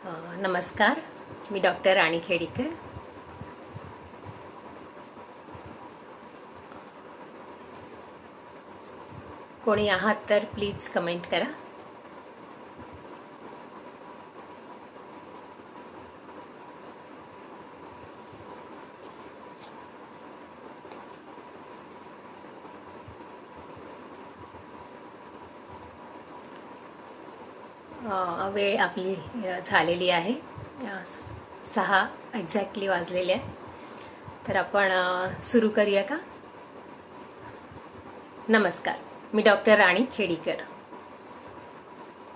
नमस्कार. मी डॉक्टर राणी खेडीकर. कोणी आहात तर प्लीज कमेंट करा. वेळ आपली झालेली आहे. 6 एक्झॅक्टली वाजलेले आहे. तर आपण सुरू करूया का? नमस्कार. मी डॉक्टर राणी खेडीकर.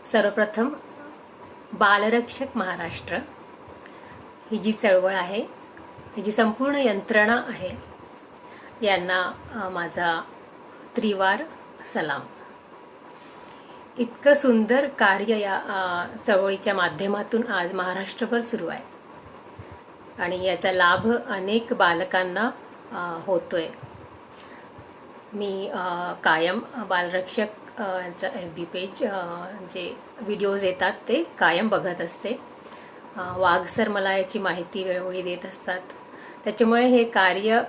सर्वप्रथम बालरक्षक महाराष्ट्र ही जी चळवळ आहे, ही जी संपूर्ण यंत्रणा आहे, यांना माझा त्रिवार सलाम. इतकं सुंदर कार्य या चळवळीच्या माध्यमातून आज महाराष्ट्रभर सुरू आहे आणि याचा लाभ अनेक बालकांना होतोय. मी कायम बालरक्षक यांचा FB पेज जे व्हिडिओज येतात ते कायम बघत असते. वाघ सर मला याची माहिती वेळोवेळी देत असतात. त्याच्यामुळे हे कार्य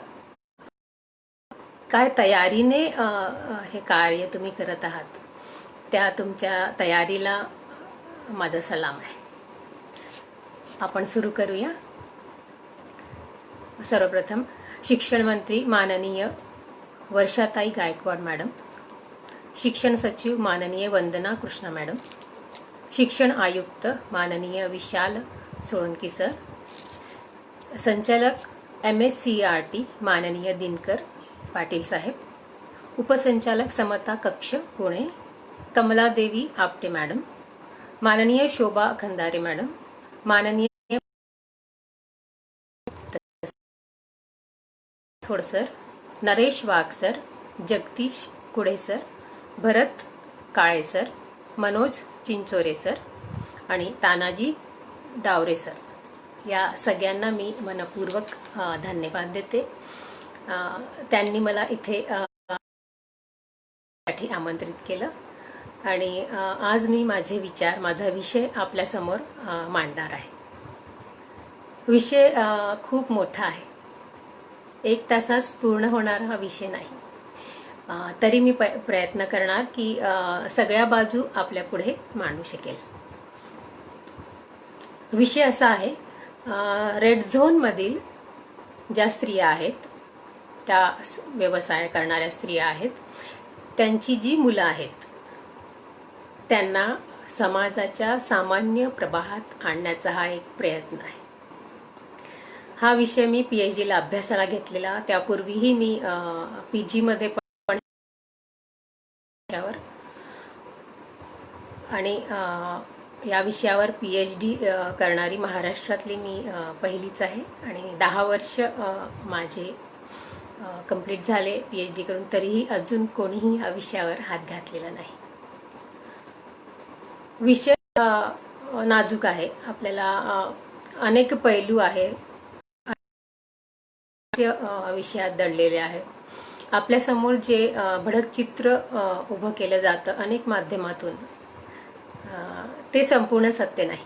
काय तयारीने हे कार्य तुम्ही करत आहात, त्या तुमच्या तयारीला माझा सलाम आहे. आपण सुरू करूया. सर्वप्रथम शिक्षण मंत्री माननीय वर्षाताई गायकवाड मॅडम, शिक्षण सचिव माननीय वंदना कृष्णा मॅडम, शिक्षण आयुक्त माननीय विशाल सोळंकी सर, संचालक MSCERT माननीय दिनकर पाटील साहेब, उपसंचालक समता कक्ष पुणे कमलादेवी आपटे मॅडम, माननीय शोभा खंदारे मॅडम, माननीय थोड सर, नरेश वाघ सर, जगदीश कुडे सर, भरत काळे सर, मनोज चिंचोरे सर आणि तानाजी डावरे सर, या सगळ्यांना मी मनपूर्वक धन्यवाद देते. त्यांनी मला इथे आमंत्रित केलं आणि आज मी माझे विचार, माझा विषय आपल्यासमोर मांडणार आहे. विषय खूप मोठा आहे. 1 तासास पूर्ण होणारा हा विषय नाही. तरी मी प्रयत्न करणार की सगळ्या बाजू आपल्या पुढे मांडू शकेल. विषय असा आहे, रेड झोनमधील ज्या स्त्रिया आहेत, त्या व्यवसाय करणाऱ्या स्त्रिया आहेत, त्यांची जी मुलं आहेत, त्यांना समाजाच्या सामान्य प्रवाहात आणण्याचा हा एक प्रयत्न आहे. हा विषय मी PhDला अभ्यासाला घेतलेला. त्यापूर्वीही मी PG मध्ये पण आणि या विषयावर PhD करणारी महाराष्ट्रातली मी पहिलीच आहे आणि 10 वर्ष माझे कंप्लीट झाले PhD करून, तरीही अजून कोणीही या विषयावर हात घातलेला नाही. विषय नाजूक आहे. आपल्याला अनेक पैलू आहे विषयात दडलेले आहे. आपल्यासमोर जे भडक चित्र उभं केलं जातं अनेक माध्यमातून, ते संपूर्ण सत्य नाही.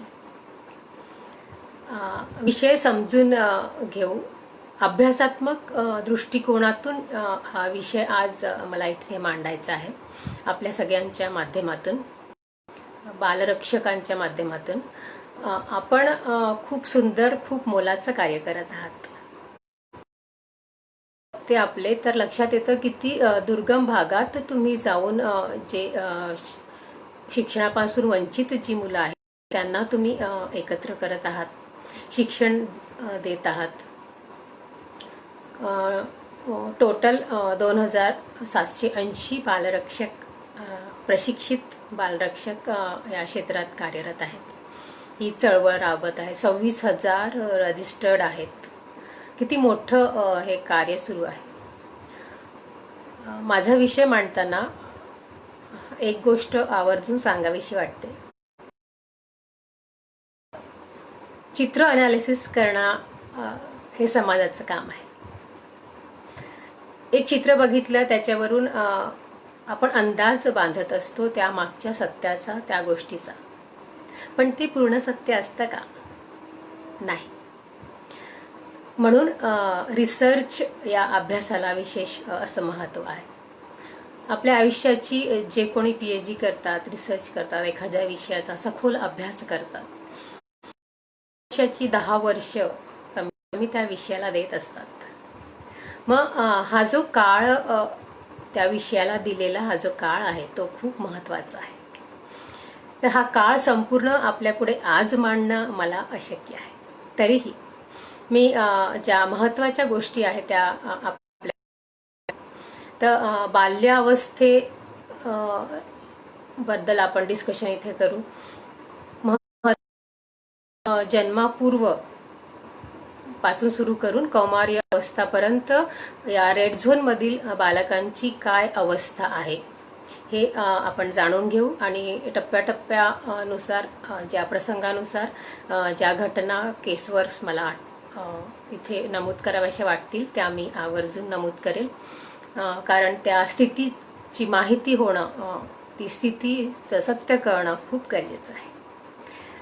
विषय समजून घेऊ. अभ्यासात्मक दृष्टिकोनातून हा विषय आज मला इथे मांडायचा आहे. आपल्या सगळ्यांच्या माध्यमातून, बालरक्षकांच्या माध्यमातून आपण खूप सुंदर, खूप मोलाचं कार्य करत आहात. ते आपले तर लक्षात येतं किती दुर्गम भागात तुम्ही जाऊन जे शिक्षणापासून वंचित जी मुलं आहेत त्यांना तुम्ही एकत्र करत आहात, शिक्षण देत आहात. टोटल 2780 बालरक्षक, प्रशिक्षित बालरक्षक या क्षेत्रात कार्यरत आहेत. ही चळवळ राबत आहे. 26,000 रजिस्टर्ड आहेत. किती मोठं हे कार्य सुरू आहे. माझा विषय मांडताना एक गोष्ट आवर्जून सांगावीशी वाटते. चित्र अनालिसिस करणं हे समाजाचं काम आहे. एक चित्र बघितलं, त्याच्यावरून आपण अंदाज बांधत असतो त्या मागच्या सत्याचा, त्या गोष्टीचा. पण ते पूर्ण सत्य असतं का? नाही. म्हणून रिसर्च या अभ्यासाला विशेष असं महत्त्व आहे. आपल्या आयुष्याची जे कोणी PhD करतात, रिसर्च करतात, एखाद्या विषयाचा सखोल अभ्यास करतात, आयुष्याची 10 वर्ष कमी त्या विषयाला देत असतात. मग हा जो काळ त्या विषयाला दिलेला हा जो काळ आहे तो खूप महत्त्वाचा आहे. तर हा काळ संपूर्ण आपल्यापुढे आज मांडणं मला अशक्य आहे. तरीही मी ज्या महत्त्वाच्या गोष्टी आहेत त्या आपल्या तर बाल्यावस्थे बद्दल आपण डिस्कशन इथे करू. जन्मापूर्व पासून सुरू करून कौमार्य अवस्थापर्यंत या रेड झोन मधील बालकांची काय अवस्था आहे हे आपण जाणून घेऊ. आणि टप्प्याटप्प्यानुसार ज्या प्रसंगानुसार ज्या घटना केसवर्स मला इथे नमूद कराव्याशा वाटतील त्या मी आवर्जून नमूद करेल. कारण त्या स्थितीची माहिती होणं, ती स्थितीचं सत्य कळणं खूप गरजेचं आहे.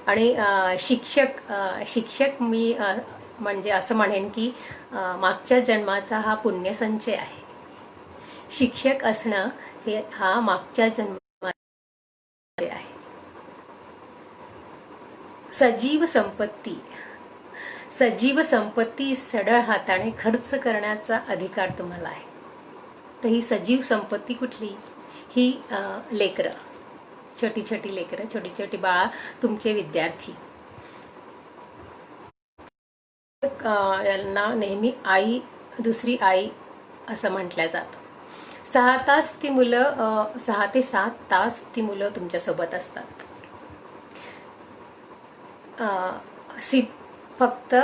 आणि शिक्षक मी म्हणजे असं म्हणेन की मागच्या जन्माचा हा पुण्यसंचय आहे. शिक्षक असणं हे हा मागच्या जन्माचा आहे. सजीव संपत्ती सढळ हाताने खर्च करण्याचा अधिकार तुम्हाला आहे. तर ही सजीव संपत्ती कुठली? ही लेकरं, छोटी छोटी लेकरं, छोटी छोटी बाळा, तुमचे विद्यार्थी. यांना नेहमी आई, दुसरी आई असं म्हटलं जातं. 6 ते 7 तास ती मुलं तुमच्यासोबत असतात. फक्त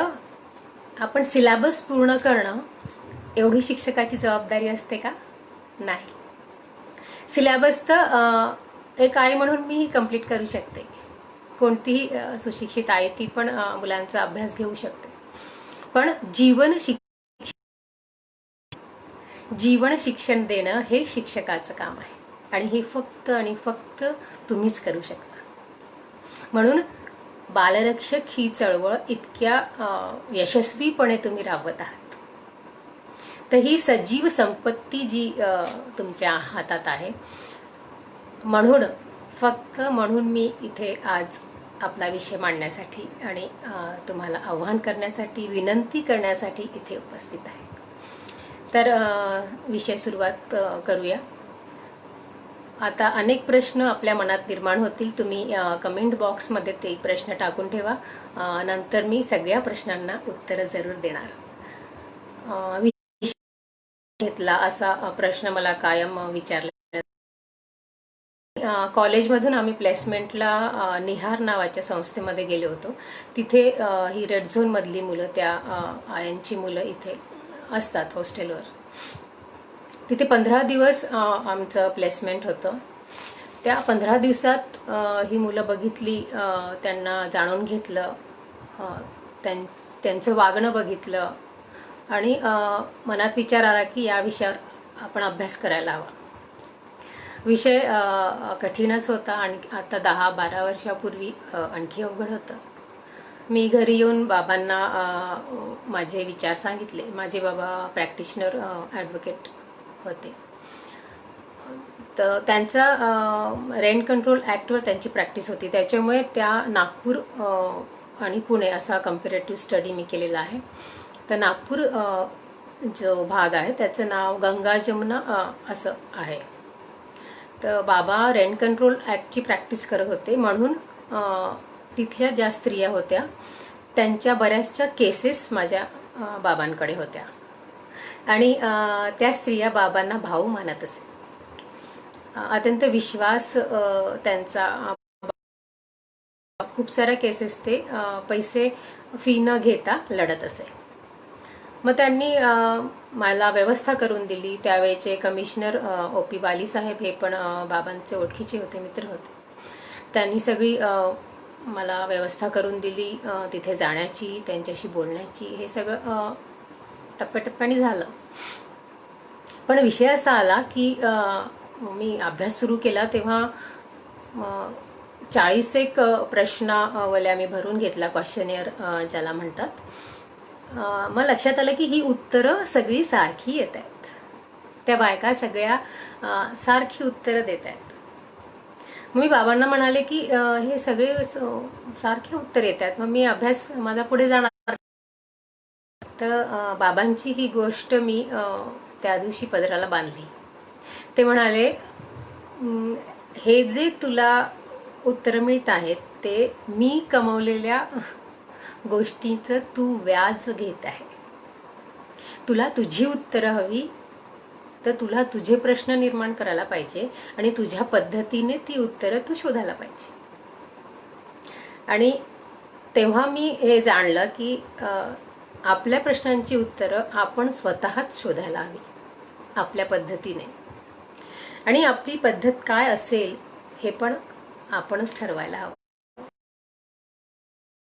आपण सिलेबस पूर्ण करणं एवढी शिक्षकाची जबाबदारी असते का? नाही. सिलेबस तर एक आई म्हणून मी कंप्लीट करू शकते. कोणतीही सुशिक्षित आई ती पण मुलांचा अभ्यास घेऊ शकते. पण जीवन शिक्षण देणं हे शिक्षकाचं काम आहे. आणि हे फक्त आणि फक्त तुम्हीच करू शकता. म्हणून बालरक्षक ही चळवळ इतक्या यशस्वीपणे तुम्ही राबवत आहात. तर ही सजीव संपत्ती जी तुमच्या हातात आहे. म्हणून मी इथे आज आपला विषय मांडण्यासाठी आणि तुम्हाला आव्हान करण्यासाठी, विनंती करण्यासाठी इथे उपस्थित आहे. तर विषय सुरुवात करूया. आता अनेक प्रश्न आपल्या मनात निर्माण होतील. तुम्ही कमेंट बॉक्समध्ये ते प्रश्न टाकून ठेवा. नंतर मी सगळ्या प्रश्नांना उत्तरं जरूर देणार. घेतला असा प्रश्न मला कायम विचारला. कॉलेजमधून आम्ही प्लेसमेंटला निहार नावाच्या संस्थेमध्ये गेलो होतो. तिथे ही रेड झोन मधली मुलं, त्या आयांची मुलं इथे असतात हॉस्टेलवर. तिथे 15 दिवस आमचं प्लेसमेंट होतं. त्या 15 दिवसात ही मुलं बघितली, त्यांना जाणून घेतलं, त्यांचं वागणं बघितलं आणि मनात विचार आला की या विषयावर आपण अभ्यास करायला हवा. विषय कठीणच होता आणि आता 10-12 वर्षापूर्वी आणखी अवघड होतं. मी घरी येऊन बाबांना माझे विचार सांगितले. माझे बाबा प्रॅक्टिशनर ॲडव्होकेट होते. तर त्यांचा रेंट कंट्रोल ॲक्टवर त्यांची प्रॅक्टिस होती. त्याच्यामुळे त्या नागपूर आणि पुणे असा कम्पॅरेटिव्ह स्टडी मी केलेला आहे. तर नागपूर जो भाग आहे त्याचं नाव गंगा जमुना असं आहे. तर बाबा रेंट कंट्रोल ॲक्टची प्रॅक्टिस करत होते. म्हणून तिथल्या ज्या स्त्रिया होत्या त्यांच्या बऱ्याचशा केसेस माझ्या बाबांकडे होत्या. आणि त्या स्त्रिया बाबांना भाऊ मानत असे. अत्यंत विश्वास त्यांचा. खूप साऱ्या केसेस ते पैसे फी न घेता लढत असे. मग त्यांनी मला व्यवस्था करून दिली. त्यावेळेचे कमिशनर OP वाली साहेब हे पण बाबांचे ओळखीचे होते, मित्र होते. त्यांनी सगळी मला व्यवस्था करून दिली तिथे जाण्याची, त्यांच्याशी बोलण्याची. हे सगळं टप्प्याटप्प्याने झालं. पण विषय असा आला की मी अभ्यास सुरू केला तेव्हा 40 एक प्रश्नावल्या मी भरून घेतला, क्वेश्चनियर ज्याला म्हणतात. मग लक्षात आलं की ही उत्तरं सगळी सारखी येत आहेत. त्या बायका सगळ्या सारखी उत्तरं देत आहेत. मग मी बाबांना म्हणाले की हे सगळे सारखे उत्तर येत आहेत, मग मी अभ्यास माझा पुढे जाणार. तर बाबांची ही गोष्ट मी त्या दिवशी पदराला बांधली. ते म्हणाले, हे जे तुला उत्तर मिळत आहेत ते मी कमवलेल्या गोष्टीचं तू व्याज घेत आहे. तुला तुझी उत्तरं हवी तर तुला तुझे प्रश्न निर्माण करायला पाहिजे आणि तुझ्या पद्धतीने ती उत्तरं तू शोधायला पाहिजे. आणि तेव्हा मी हे जाणलं की आपल्या प्रश्नांची उत्तरं आपण स्वतःच शोधायला हवी आपल्या पद्धतीने. आणि आपली पद्धत काय असेल हे पण आपणच ठरवायला हवं.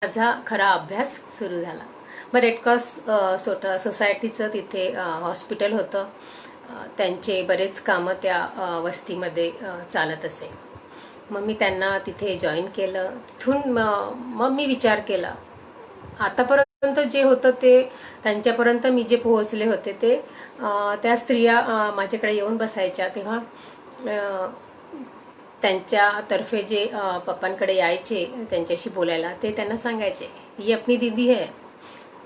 माझा खरा अभ्यास सुरू झाला. मग रेडक्रॉस सोसायटीचं तिथे हॉस्पिटल होतं. त्यांचे बरेच कामं त्या वस्तीमध्ये चालत असे. मग मी त्यांना तिथे जॉईन केलं. तिथून मग मी विचार केला, आतापर्यंत जे होतं ते त्यांच्यापर्यंत मी जे पोहोचले होते ते त्या स्त्रिया माझ्याकडे येऊन बसायच्या तेव्हा त्यांच्यातर्फे जे पप्पांकडे यायचे त्यांच्याशी बोलायला, ते त्यांना सांगायचे, ये अपनी दीदी है,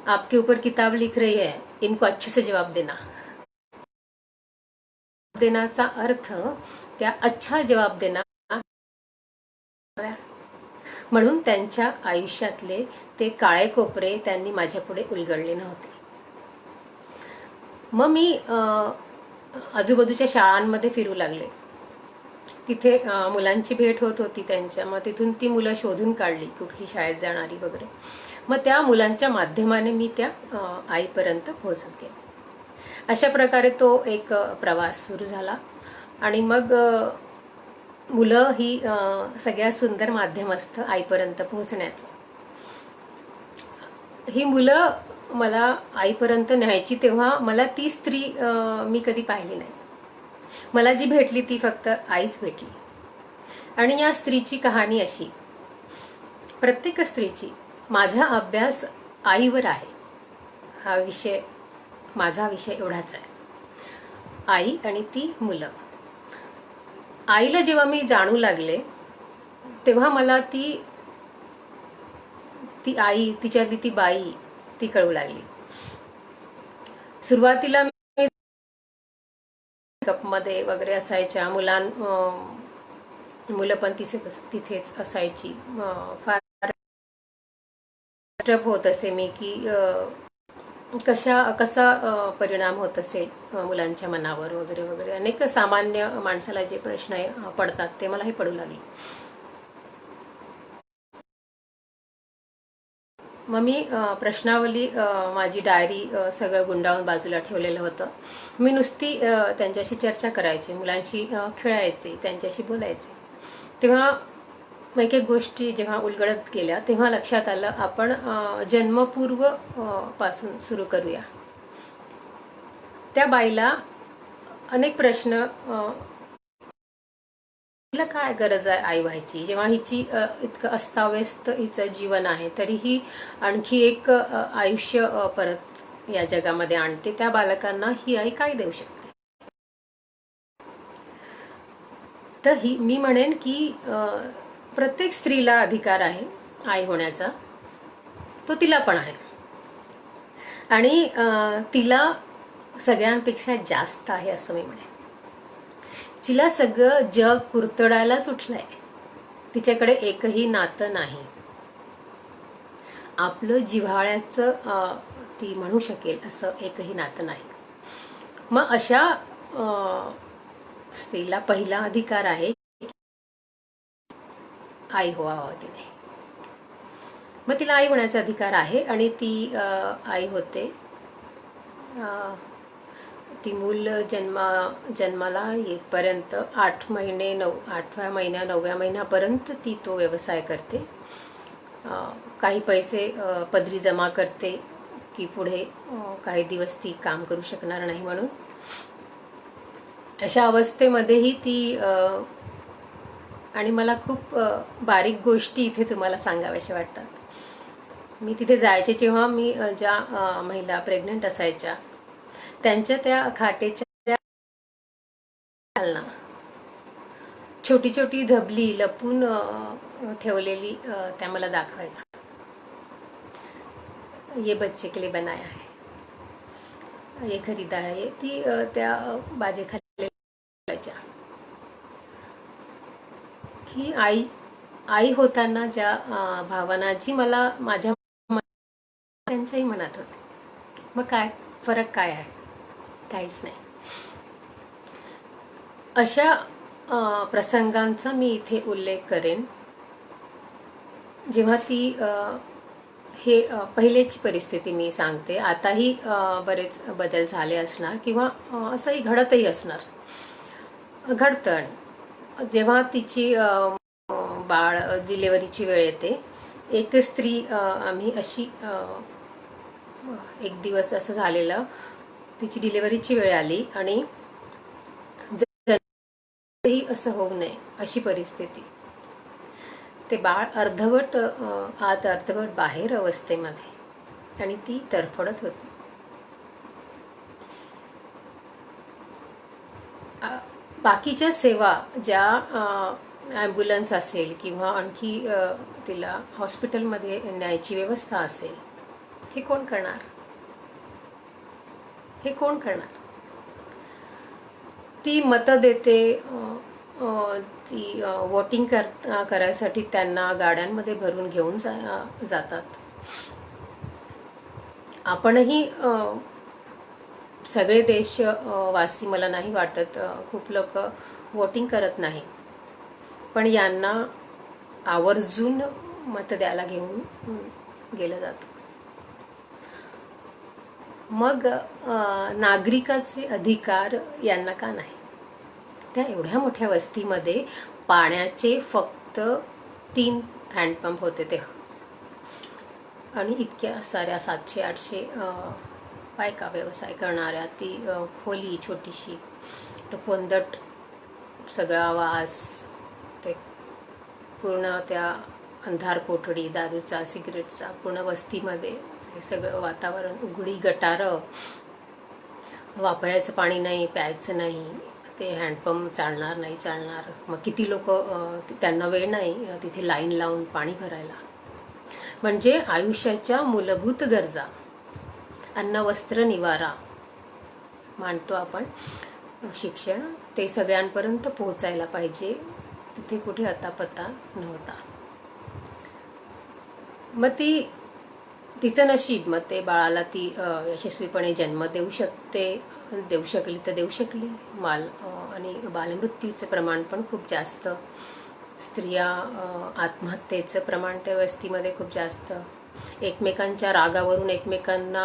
आपके ऊपर किताब लिख रही है, इनको अच्छे से जवाब देना. देण्याचा अर्थ त्या अच्छा जवाब देणार. म्हणून त्यांच्या आयुष्यातले ते काळे कोपरे त्यांनी माझ्यापुढे उलगडले नव्हते. मग मी आजूबाजूच्या शाळांमध्ये फिरू लागले. तिथे मुलांची भेट होत होती त्यांच्या. मग तिथून ती मुलं शोधून काढली कुठली शाळेत जाणारी वगैरे. मग त्या मुलांच्या माध्यमाने मी त्या आईपर्यंत पोहोचत गेले. अशा प्रकारे तो एक प्रवास सुरू झाला. आणि मग मुलं ही सगळ्यात सुंदर माध्यम असतं आईपर्यंत पोहोचण्याचं. ही मुलं मला आईपर्यंत न्यायची तेव्हा मला ती स्त्री मी कधी पाहिली नाही. मला जी भेटली ती फक्त आईच भेटली. आणि या स्त्रीची कहाणी अशी, प्रत्येक स्त्रीची, माझा अभ्यास आईवर आहे. हा विषय, माझा विषय एवढाच आहे, आई आणि ती मुलं. आईला जेव्हा मी जाणू लागले तेव्हा मला ती आई, तिच्यातली ती बाई ती कळू लागली. सुरुवातीला मी कपमध्ये वगैरे असायच्या, मुलं पण तिथेच असायची. फार डिस्टर्ब होत असे मी की कसा परिणाम होत असेल मुलांच्या मनावर वगैरे वगैरे. अनेक सामान्य माणसाला जे प्रश्न पडतात ते मलाही पडू लागले. मग मी प्रश्नावली, माझी डायरी सगळं गुंडाळून बाजूला ठेवलेलं होतं. मी नुसती त्यांच्याशी चर्चा करायची, मुलांशी खेळायचे, त्यांच्याशी बोलायचे. तेव्हा एक एक गोष्टी जेव्हा उलगडत गेल्या तेव्हा लक्षात आलं, आपण जन्मपूर्व पासून सुरू करूया. त्या बाईला अनेक प्रश्न, तिला काय गरज आहे आई व्हायची, जेव्हा हिची इतकं अस्ताव्यस्त हिचं जीवन आहे तरीही आणखी एक आयुष्य परत या जगामध्ये आणते. त्या बालकांना ही आई काय देऊ शकते. तर मी म्हणेन की प्रत्येक स्त्रीला अधिकार आहे आई होण्याचा, तो तिला पण आहे. आणि तिला सगळ्यांपेक्षा जास्त आहे असं मी म्हणेन. तिला सगळं जग कुरतडायला सुटलंय. तिच्याकडे एकही नातं नाही, आपलं जिव्हाळ्याचं ती म्हणू शकेल असं एकही नातं नाही. मग अशा स्त्रीला पहिला अधिकार आहे आई व्हावं तिने. मग तिला आई होण्याचा अधिकार आहे आणि ती आई होते. ती मूल जन्माला येतपर्यंत 8 महिने 8व्या महिन्या 9व्या महिन्यापर्यंत ती तो व्यवसाय करते. काही पैसे पदरी जमा करते की पुढे काही दिवस ती काम करू शकणार नाही म्हणून. अशा अवस्थेमध्येही ती आणि मला खूप बारीक गोष्टी इथे तुम्हाला सांगाव्याशा वाटतात. मी तिथे जायचे जेव्हा मी ज्या महिला प्रेग्नंट असायच्या त्यांच्या त्या खाटेच्या खालना छोटी छोटी झबली लपून ठेवलेली त्या मला दाखवायच्या. ये बच्चे के लिए बनाया है, ये खरीदा है, ये ती त्या बाजेखाली ही आई होताना ज्या भावना जी मला माझ्या त्यांच्याही मनात होते. मग काय फरक काय आहे? काहीच नाही. अशा प्रसंगांचा मी इथे उल्लेख करेन जेव्हा ती हे पहिलेची परिस्थिती मी सांगते. आताही बरेच बदल झाले असणार किंवा असंही घडतही असणार, घडतं. जेव्हा तिची बाळ डिलेवरीची वेळ येते, एक स्त्री आम्ही अशी एक दिवस असं झालेलं, तिची डिलेवरीची वेळ आली आणि असं होऊ नये अशी परिस्थिती. ते बाळ अर्धवट आत अर्धवट बाहेर अवस्थेमध्ये आणि ती तरफडत होती. बाकीच्या सेवा ज्या ॲम्ब्युलन्स असेल किंवा आणखी तिला हॉस्पिटलमध्ये न्यायची व्यवस्था असेल, हे कोण करणार? हे कोण करणार? ती मतं देते, ती वोटिंग करायसाठी त्यांना गाड्यांमध्ये भरून घेऊन जातात. आपणही सगळे देशवासी मला नाही वाटत खूप लोक वोटिंग करत नाही, पण यांना आवर्जून मत द्यायला घेऊन गेलं जातं. मग नागरिकाचे अधिकार यांना का नाही? त्या एवढ्या मोठ्या वस्तीमध्ये पाण्याचे फक्त 3 हँडपंप होते तेव्हा, आणि इतक्या साऱ्या 700-800 बायका व्यवसाय करणाऱ्या, ती खोली छोटीशी, तो कोंदट सगळा वास, ते पूर्ण त्या अंधार कोठडी, दारूचा सिगरेटचा पूर्ण वस्तीमध्ये हे सगळं वातावरण, उघडी गटारं, वापरायचं पाणी नाही, प्यायचं नाही, ते हँडपंप चालणार नाही चालणार. मग किती लोक, त्यांना वेळ नाही तिथे लाईन लावून पाणी भरायला. म्हणजे आयुष्याच्या मूलभूत गरजा, अन्न वस्त्र निवारा मानतो आपण, शिक्षण, ते सगळ्यांपर्यंत पोहोचायला पाहिजे. तिथे कुठे अतापता नव्हता. मग तिचं नशीब, मग ते बाळाला ती यशस्वीपणे जन्म देऊ शकली तर देऊ शकली. आणि बालमृत्यूचं प्रमाण पण खूप जास्त, स्त्रिया आत्महत्येचं प्रमाण त्या वस्तीमध्ये खूप जास्त, एकमेकांच्या रागावरून एकमेकांना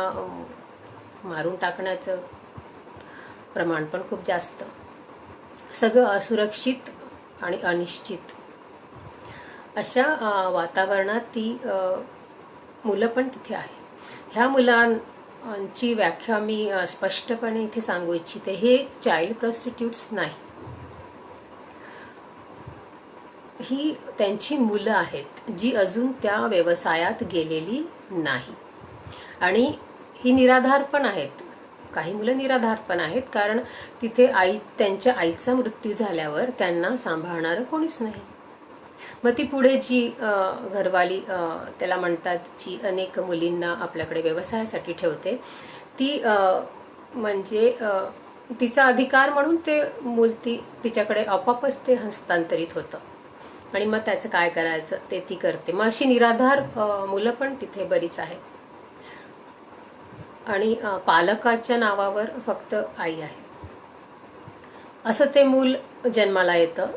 मारून टाकण्याचं प्रमाण पण खूप जास्त. सगळं असुरक्षित आणि अनिश्चित अशा वातावरणात ती मुलं पण तिथे आहे. ह्या मुलांची व्याख्या मी स्पष्टपणे इथे सांगू इच्छिते. हे चाइल्ड प्रॉस्टिट्यूट्स नाही, ही त्यांची मुलं आहेत जी अजून त्या व्यवसायात गेलेली नाही. आणि ही निराधार पण आहेत, काही मुलं निराधार पण आहेत, कारण तिथे त्यांच्या आईचा मृत्यू झाल्यावर त्यांना सांभाळणारं कोणीच नाही. मग ती पुढे जी घरवाली त्याला म्हणतात, जी अनेक मुलींना आपल्याकडे व्यवसायासाठी ठेवते, ती म्हणजे तिचा अधिकार म्हणून ते मूल तिच्याकडे आपोआपच ते हस्तांतरित होतं आणि मग त्याचं काय करायचं ते ती करते. मग अशी निराधार मुलं पण तिथे बरीच आहेत. आणि पालकाच्या नावावर फक्त आई आहे. असं ते मूल जन्माला येतं.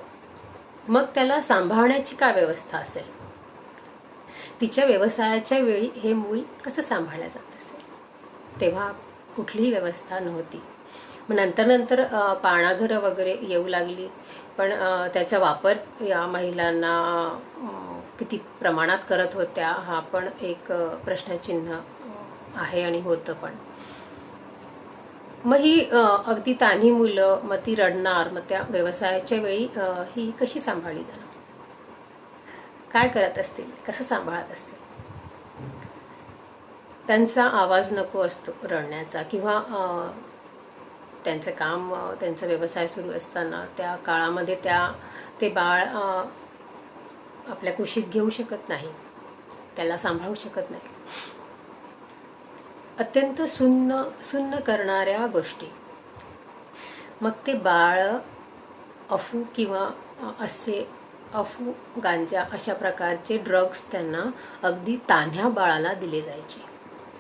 मग त्याला सांभाळण्याची काय व्यवस्था असेल? तिच्या व्यवसायाच्या वेळी हे मूल कसं सांभाळलं जात असेल? तेव्हा कुठलीही व्यवस्था नव्हती. मग नंतर पाळणाघरं वगैरे येऊ लागली, पण त्याचा वापर या महिलांना किती प्रमाणात करत होत्या हा पण एक प्रश्नचिन्ह आहे आणि होतं पण. मग ही अगदी तान्ही मुलं, मग ती रडणार, मग त्या व्यवसायाच्या वेळी ही कशी सांभाळली जाणार? काय करत असतील, कसं सांभाळत असतील. त्यांचा आवाज नको असतो रडण्याचा, किंवा त्यांचं काम, त्यांचा व्यवसाय सुरू असताना त्या काळामध्ये ते बाळ आपल्या कुशीत घेऊ शकत नाही, त्याला सांभाळू शकत नाही. अत्यंत सुन्न करणाऱ्या गोष्टी. मग ते बाळ अफू किंवा अफू, गांजा अशा प्रकारचे ड्रग्स त्यांना अगदी तान्ह्या बाळाला दिले जायचे.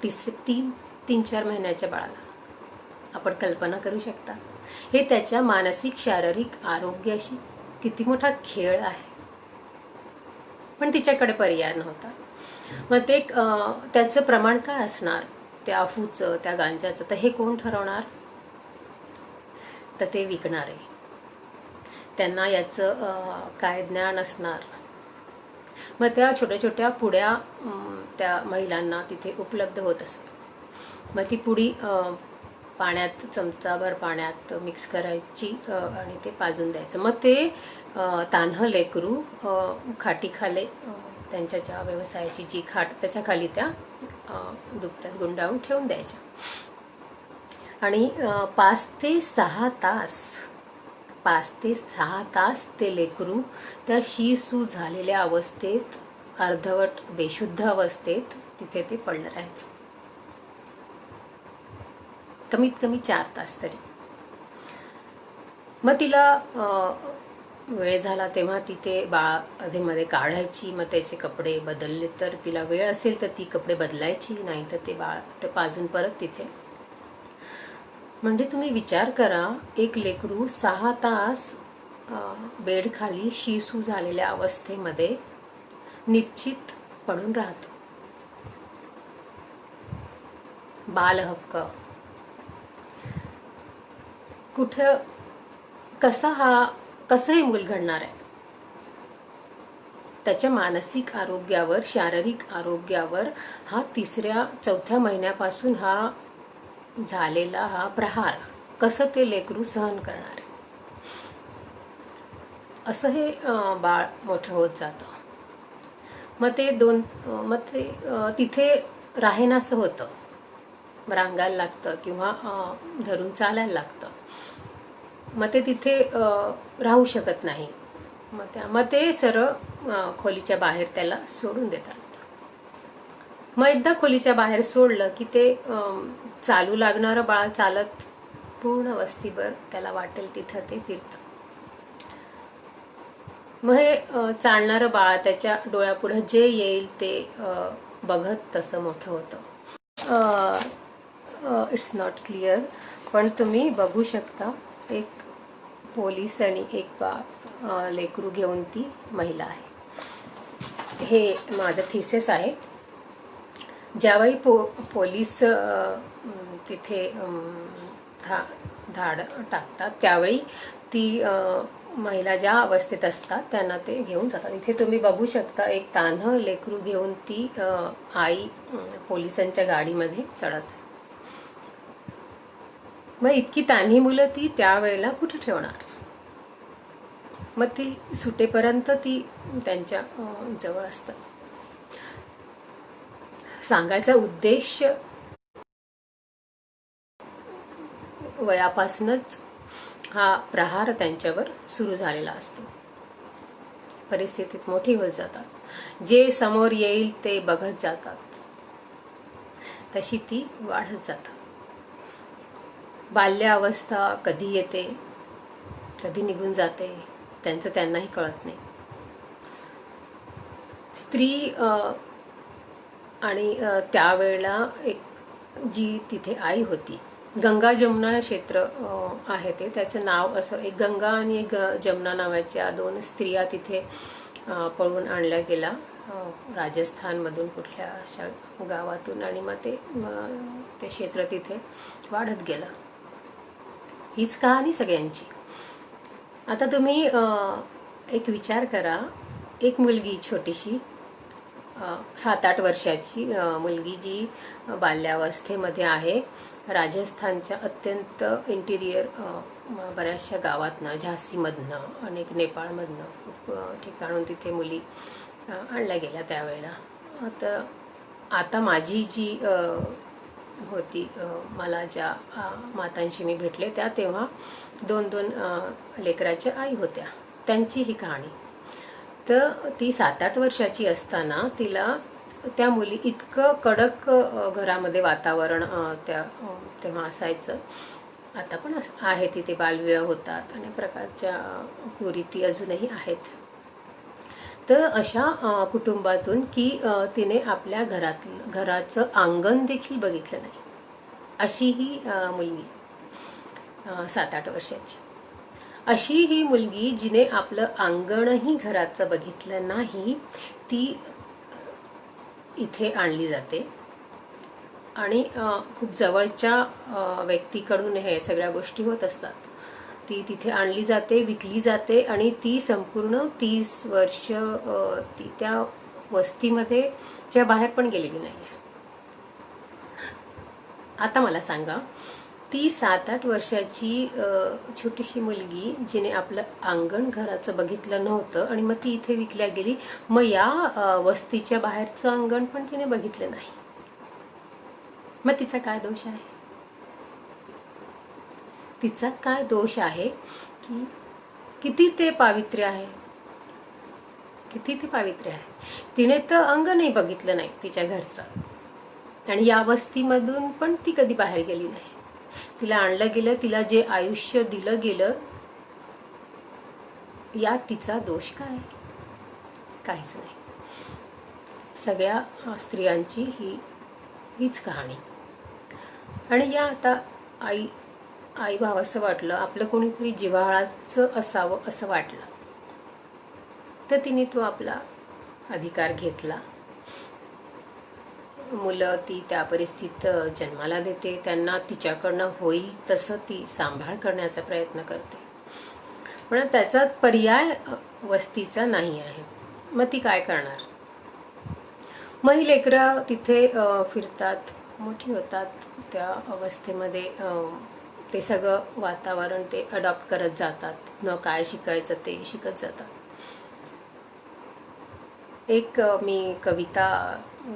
3-4 महिन्याच्या बाळाला. आपण कल्पना करू शकता हे त्याच्या मानसिक शारीरिक आरोग्याशी किती मोठा खेळ आहे. पण तिच्याकडे पर्याय नव्हता. मग ते त्याचं प्रमाण काय असणार त्या अफूचं, त्या गांजाचं, तर हे कोण ठरवणार? तर ते विकणारे. त्यांना याचं काय ज्ञान असणार. मग त्या छोट्या छोट्या पुड्या त्या महिलांना तिथे उपलब्ध होत असत. मग ती पुडी पाण्यात, चमचाभर पाण्यात मिक्स करायची आणि ते पाजून द्यायचं. मग ते तान्हं लेकरू खाटीखाली, त्यांच्या ज्या व्यवसायाची जी खाट त्याच्या खाली त्या दुपट्यात गुंडाळून ठेवून द्यायच्या. आणि 5 ते 6 तास ते लेकरू त्या शी-सू झालेल्या अवस्थेत, अर्धवट बेशुद्ध अवस्थेत तिथे ते पडलं राहायचं. कमीत कमी 4 तास तरी. मग तिला वेळ झाला तेव्हा तिथे बाळ अधेमध्ये काढायची. मग त्याचे कपडे बदलले तर तिला वेळ असेल तर ती कपडे बदलायची, नाही तर ते बाळ ते पाजून परत तिथे. म्हणजे तुम्ही विचार करा, एक लेकरू 6 तास बेडखाली शी-सू झालेल्या अवस्थेमध्ये निश्चित पडून राहतो. बालहक्क कुठं, कसं हे मूल घडणार आहे? त्याच्या मानसिक आरोग्यावर, शारीरिक आरोग्यावर हा 3-4 महिन्यापासून हा झालेला हा प्रहार कसं ते लेकरू सहन करणार आहे? असं हे बाळ मोठं होत जातं. मग ते तिथे राहेनासं होतं. रांगायला लागतं किंवा धरून चालायला लागतं. मग ते तिथे राहू शकत नाही. मग ते सरळ खोलीच्या बाहेर त्याला सोडून देतात. मग एकदा खोलीच्या बाहेर सोडलं की ते चालू लागणारं बाळ चालत पूर्ण वस्तीभर त्याला वाटेल तिथं ते फिरतं. मग हे चालणारं बाळ त्याच्या डोळ्यापुढं जे येईल ते बघत तसं मोठं होतं. इट्स नॉट क्लिअर, पण तुम्ही बघू शकता एक पोलीस आणि एक लेकरू घेऊन ती महिला आहे. हे माझं थिसिस आहे. ज्यावेळी पोलीस तिथे धाड टाकतात त्यावेळी ती महिला ज्या अवस्थेत असतात त्यांना ते घेऊन जातात. इथे तुम्ही बघू शकता एक तान्हं लेकरू घेऊन ती आई पोलिसांच्या गाडीमध्ये चढत. मग इतकी तान्ही मुलं ती त्यावेळेला कुठे ठेवणार? मग ती सुटेपर्यंत ती त्यांच्या जवळ असतात. सांगायचा उद्देश वयापासूनच हा प्रहार त्यांच्यावर सुरू झालेला असतो. परिस्थितीत मोठी होत जातात. जे समोर येईल ते बघत जातात. तशी ती वाढत जातात. बाल्यावस्था कधी येते, कधी निघून जाते, त्यांचं त्यांनाही कळत नाही. स्त्री आणि त्यावेळेला एक जी तिथे आई होती, गंगा जमुना क्षेत्र आहे ते, त्याचं नाव असं, एक गंगा आणि एक जमुना नावाच्या 2 स्त्रिया तिथे पळवून आणल्या गेला राजस्थानमधून कुठल्या अशा गावातून. आणि मग ते क्षेत्र तिथे वाढत गेला. हीच कहाणी सगळ्यांची. आता तुम्ही एक विचार करा, एक मुलगी छोटीशी 7-8 वर्षाची मुलगी जी बाल्यावस्थेमध्ये आहे, राजस्थानच्या अत्यंत इंटिरियर बऱ्याचशा गावातनं, झाशीमधनं, अनेक नेपाळमधनं खूप ठिकाणून तिथे मुली आणल्या गेल्या त्यावेळेला. आता आता माझी जी होती, मला ज्या मातांशी मी भेटले त्या तेव्हा 2-2 लेकराच्या आई होत्या. त्यांची ही कहाणी. तर ती 7-8 वर्षाची असताना तिला त्या मुली इतकं कडक घरामध्ये वातावरण तेव्हा असायचं. आता पण आहे, तिथे बालविवाह होतात, अनेक प्रकारच्या कुरीती अजूनही आहेत. तर अशा कुटुंबातून की तिने आपल्या घराचं अंगण देखील बघितलं नाही, अशी ही मुलगी 7-8 वर्षाची. अशी ही मुलगी जिने आपलं अंगणही घराचं बघितलं नाही, ती इथे आणली जाते. आणि खूप जवळच्या व्यक्तीकडून हे सगळ्या गोष्टी होत असतात. ती तिथे आणली जाते, विकली जाते आणि ती संपूर्ण 30 वर्ष ती त्या वस्तीमध्ये च्या बाहेर पण गेलेली नाही आहे. आता मला सांगा, ती 7-8 वर्षाची छोटीशी मुलगी जिने आपलं अंगण घराचं बघितलं नव्हतं आणि मग ती इथे विकल्या गेली, मग या वस्तीच्या बाहेरचं अंगण पण तिने बघितलं नाही. मग तिचा काय दोष आहे? तिचा काय दोष आहे की किती ते पावित्र्य आहे, किती ते पावित्र्य आहे. तिने तर अंगणही बघितलं नाही तिच्या घरचं, आणि या वस्तीमधून पण ती कधी बाहेर गेली नाही. तिला आणलं गेलं, तिला जे आयुष्य दिलं गेलं, यात तिचा दोष काय? काहीच नाही. सगळ्या स्त्रियांची हीच कहाणी. आणि या आता आई भावाचं वाटलं, आपलं कोणीतरी जिव्हाळाचं असावं असं वाटलं, तर तिने तो आपला अधिकार घेतला. मुलं ती त्या परिस्थितीत जन्माला देते, त्यांना तिच्याकडनं होईल तसं ती सांभाळ करण्याचा प्रयत्न करते, पण त्याचा पर्याय वस्तीचा नाही आहे. मग ती काय करणार? मग ही लेकरं तिथे फिरतात, मोठी होतात, त्या अवस्थेमध्ये ते सगळं वातावरण ते अडॉप्ट करत जातात. न काय शिकायचं ते शिकत जातात. एक मी कविता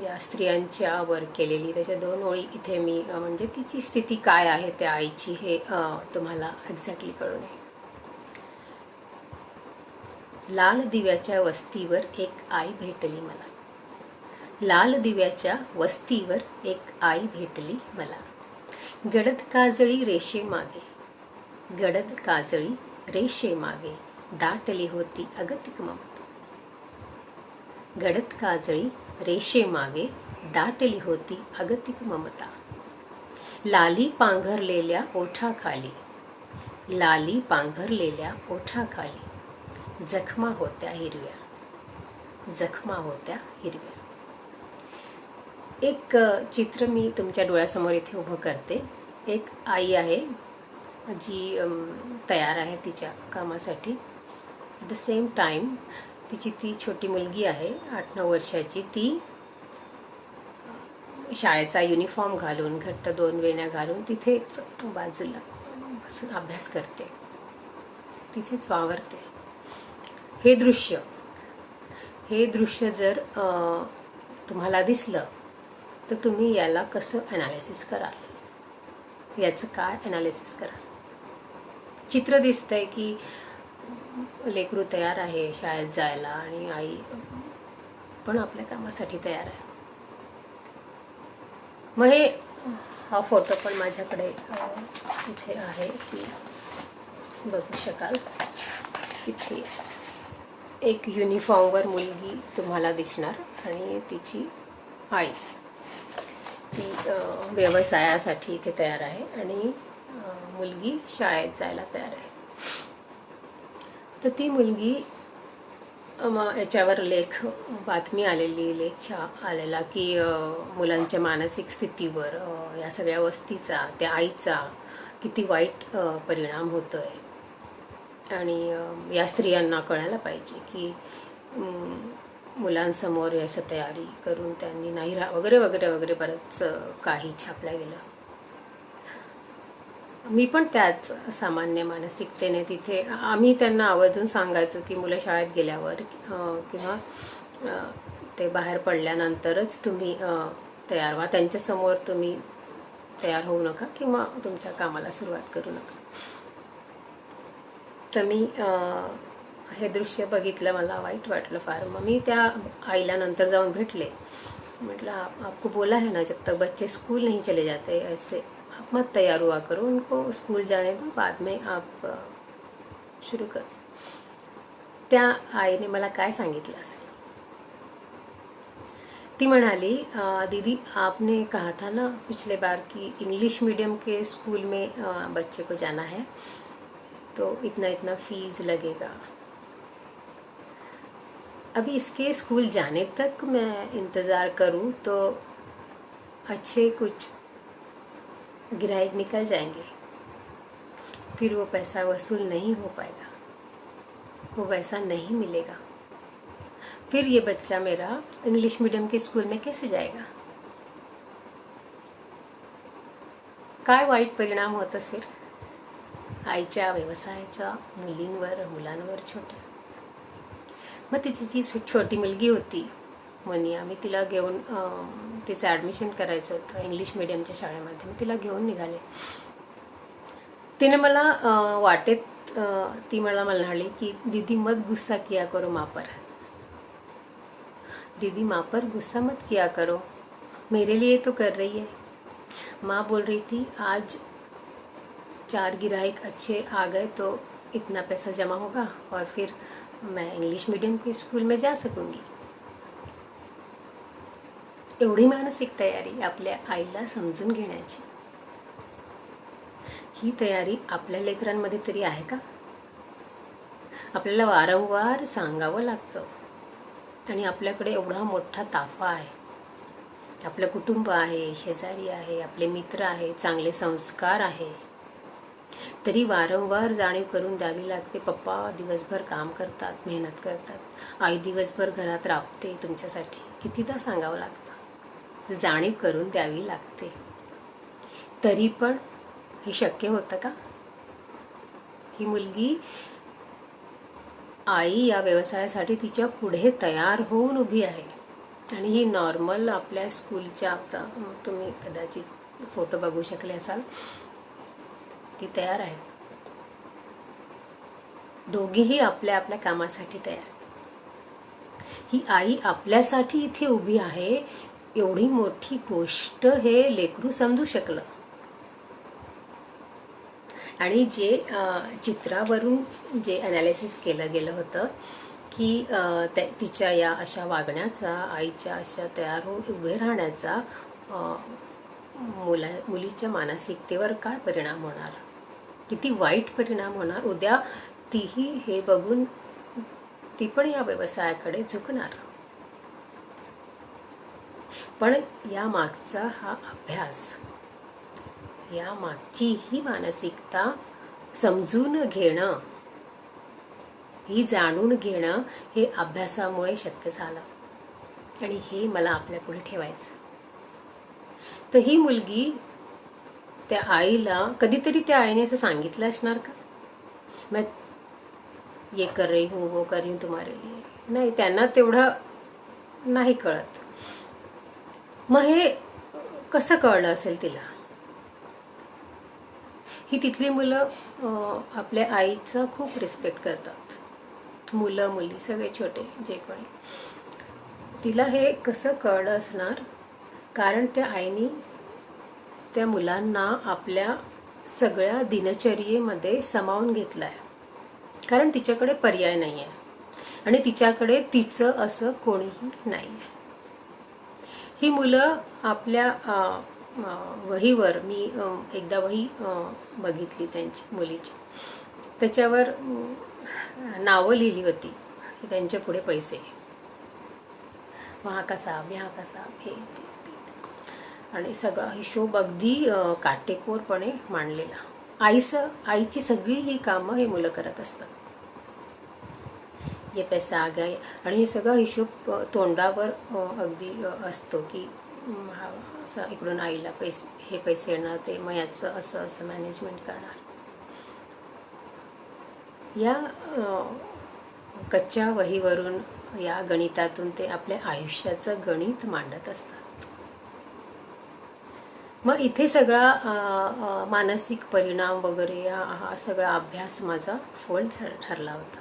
या स्त्रियांच्या वर केलेली, त्याच्या 2 ओळी इथे मी म्हणजे तिची स्थिती काय आहे त्या आईची हे तुम्हाला एक्झॅक्टली कळू नये. लाल दिव्याच्या वस्तीवर एक आई भेटली मला, लाल दिव्याच्या वस्तीवर एक आई भेटली मला. गडद काजळी रेषे मागे, गडद काजळी रेषे मागे, दाटली होती अगतिक ममता. गडद काजळी रेषे मागे, दाटली होती अगतिक ममता. लाली पांघरलेल्या ओठाखाली, लाली पांघरलेल्या ओठाखाली, जखमा होत्या हिरव्या, जखमा होत्या हिरव्या. एक चित्र मी तुमच्या डोळ्यासमोर इथे उभं करते. एक आई आहे जी तयार आहे तिच्या कामासाठी. ॲट द सेम टाईम तिची ती छोटी मुलगी आहे 8-9 वर्षाची. ती शाळेचा युनिफॉर्म घालून, घट्ट 2 वेण्या घालून तिथेच बाजूला बसून अभ्यास करते, तिथेच वावरते. हे दृश्य जर तुम्हाला दिसलं तर तुम्ही याला कसं ॲनालिसिस कराल? याचं काय ॲनालिसिस कराल? चित्र दिसतंय की लेकरू तयार आहे शाळेत जायला आणि आई पण आपल्या कामासाठी तयार आहे. मग हा फोटो पण माझ्याकडे इथे आहे की बघू शकाल. इथे एक युनिफॉर्मवर मुलगी तुम्हाला दिसणार आणि तिची आई ती व्यवसायासाठी इथे तयार आहे आणि मुलगी शाळेत जायला तयार आहे. तर ती मुलगी याच्यावर बातमी आलेली, आलेला की मुलांच्या मानसिक स्थितीवर या सगळ्या वस्तीचा, त्या आईचा किती वाईट परिणाम होतोय. आणि या स्त्रियांना कळायला पाहिजे की मुलांसमोर याची तयारी करून त्यांनी नाही वगैरे वगैरे वगैरे बरंच काही छापलं गेलं. मी पण त्याच सामान्य मानसिकतेने तिथे आम्ही त्यांना आवर्जून सांगायचो की मुलं शाळेत गेल्यावर किंवा ते बाहेर पडल्यानंतरच तुम्ही तयार व्हा. त्यांच्यासमोर तुम्ही तयार होऊ नका किंवा तुमच्या कामाला सुरुवात करू नका. तर मी हे दृश्य बघितलं, मला वाईट वाटलं फार. मग मी त्या आईला नंतर जाऊन भेटले. म्हटलं आपको बोला है ना, जब तक बच्चे स्कूल नहीं चले जाते ऐसे आप मत तैयार हुआ करो, उनको स्कूल जाने दो, बाद में आप शुरू करो. त्या आईने मला काय सांगितलं असेल? ती म्हणाली, दीदी आपने कहा था ना पिछले बार कि इंग्लिश मीडियम के स्कूल में बच्चे को जाना है तो इतना इतना फीस लगेगा. अभी इसके स्कूल जाने तक मैं इंतज़ार करूं तो अच्छे कुछ ग्राहक निकल जाएंगे, फिर वो पैसा वसूल नहीं हो पाएगा, वो पैसा नहीं मिलेगा. फिर ये बच्चा मेरा इंग्लिश मीडियम के स्कूल में कैसे जाएगा? काय वाईट परिणाम होत असेल आईच्या व्यवसायाचा मुलींवर, मुलांवर छोट्या. मग तिची जी छोटी मुलगी होती मनिया, मी तिला घेऊन तिचं ॲडमिशन करायचं होतं इंग्लिश मीडियमच्या शाळेमध्ये. मी तिला घेऊन निघाले. तिने मला वाटेत ती मला म्हणाली की दीदी मत गुस्सा किया करो माँ पर, दीदी माँ पर गुस्सा मत किया करो, मेरे लिए तो कर रही है. माँ बोल रही थी आज 4 गिराइक अच्छे आ गए तो इतना पैसा जमा होगा और फिर मैं इंग्लिश मीडियम के स्कूल में जा सकूंगी. एवढी मानसिक तयारी आपल्या आईला समजून घेण्याची. ही तयारी आपल्या लेकरांमध्ये तरी आहे का? आपल्याला वारंवार सांगावं लागतं. आणि आपल्याकडे एवढा मोठा ताफा आहे, आपलं कुटुंब आहे, शेजारी आहे, आपले मित्र आहे, चांगले संस्कार आहे, तरी वारंवार जाणीव करून द्यावी लागते. पप्पा दिवसभर काम करतात, मेहनत करतात, आई दिवसभर घरात राबते तुमच्यासाठी. कितीदा सांगावं लागतं, जाणीव करून द्यावी लागते. तरी पण हे शक्य होतं का? ही मुलगी आई या व्यवसायासाठी तिच्या पुढे तयार होऊन उभी आहे. आणि ही नॉर्मल आपल्या स्कूलच्या, आता तुम्ही कदाचित फोटो बघू शकले असाल, ती तयार आहे. दोघीही आपल्या आपल्या कामासाठी तयार. ही आई आपल्यासाठी इथे उभी आहे, एवढी मोठी गोष्ट हे लेकरू समजू शकलं. आणि जे चित्रावरून जे ॲनालिसिस केलं गेलं होतं की तिच्या या अशा वागण्याचा, आईच्या अशा तयार होऊन उभे राहण्याचा मुलीच्या मानसिकतेवर काय परिणाम होणार, किती वाईट परिणाम होणार. उद्या तीही हे बघून ती पण या व्यवसायाकडे झुकणार. पण या मागचा हा अभ्यास, या मागची ही मानसिकता समजून घेणं, ही जाणून घेणं हे अभ्यासामुळे शक्य झालं. आणि हे मला आपल्या पुढे ठेवायचं. तर ही मुलगी त्या आईला कधीतरी त्या आईने असं सांगितलं असणार का, मैं ये कर रही हूँ, वो कर रही हूँ तुम्हारे लिए? नाही, त्यांना तेवढं नाही कळत. मग हे कसं कळलं असेल तिला? ही तिथली मुलं आपल्या आईचा खूप रिस्पेक्ट करतात. मुलं मुली सगळे छोटे जे कोणी. तिला हे कसं कळलं असणार? कारण त्या आईनी त्या मुलांना आपल्या सगळ्या दिनचर्येमध्ये सामावून घेतलं आहे. कारण तिच्याकडे पर्याय नाही आहे आणि तिच्याकडे तिचं असं कोणीही नाही आहे. ही मुलं आपल्या वहीवर, मी एकदा वही बघितली त्यांची मुलीची, त्याच्यावर नावं लिहिली होती, त्यांच्या पुढे पैसे, वहाँ का साहब, यहाँ का साहब, हे ते, आणि सगळा हिशोब अगदी काटेकोरपणे मांडलेला. आईची सगळी ही कामं हे मुलं करत असतात. ये पैसा आ गया, आणि हे सगळा हिशोब तोंडावर अगदी असतो की असं इकडून आईला हे पैसे येणार, ते मग याचं असं असं मॅनेजमेंट करणार. या कच्च्या वहीवरून या गणितातून ते आपल्या आयुष्याचं गणित मांडत असतात. मग इथे सगळा मानसिक परिणाम वगैरे हा सगळा अभ्यास माझा फोल ठरला होता.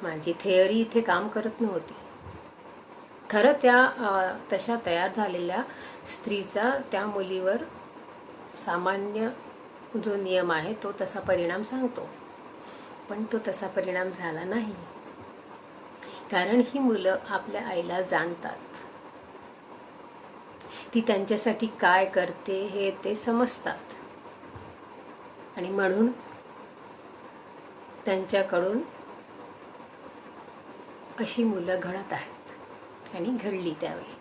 माझी थेअरी इथे काम करत नव्हती. खरं त्या तशा तयार झालेल्या स्त्रीचा त्या मुलीवर सामान्य जो नियम आहे तो तसा परिणाम सांगतो, पण तो तसा परिणाम झाला नाही. कारण ही मुलं आपल्या आईला जाणतात, ती त्यांच्यासाठी काय करते हे ते समजतात, आणि म्हणून त्यांच्याकडून अशी मुलं घडत आहेत आणि घडली त्यावेळी.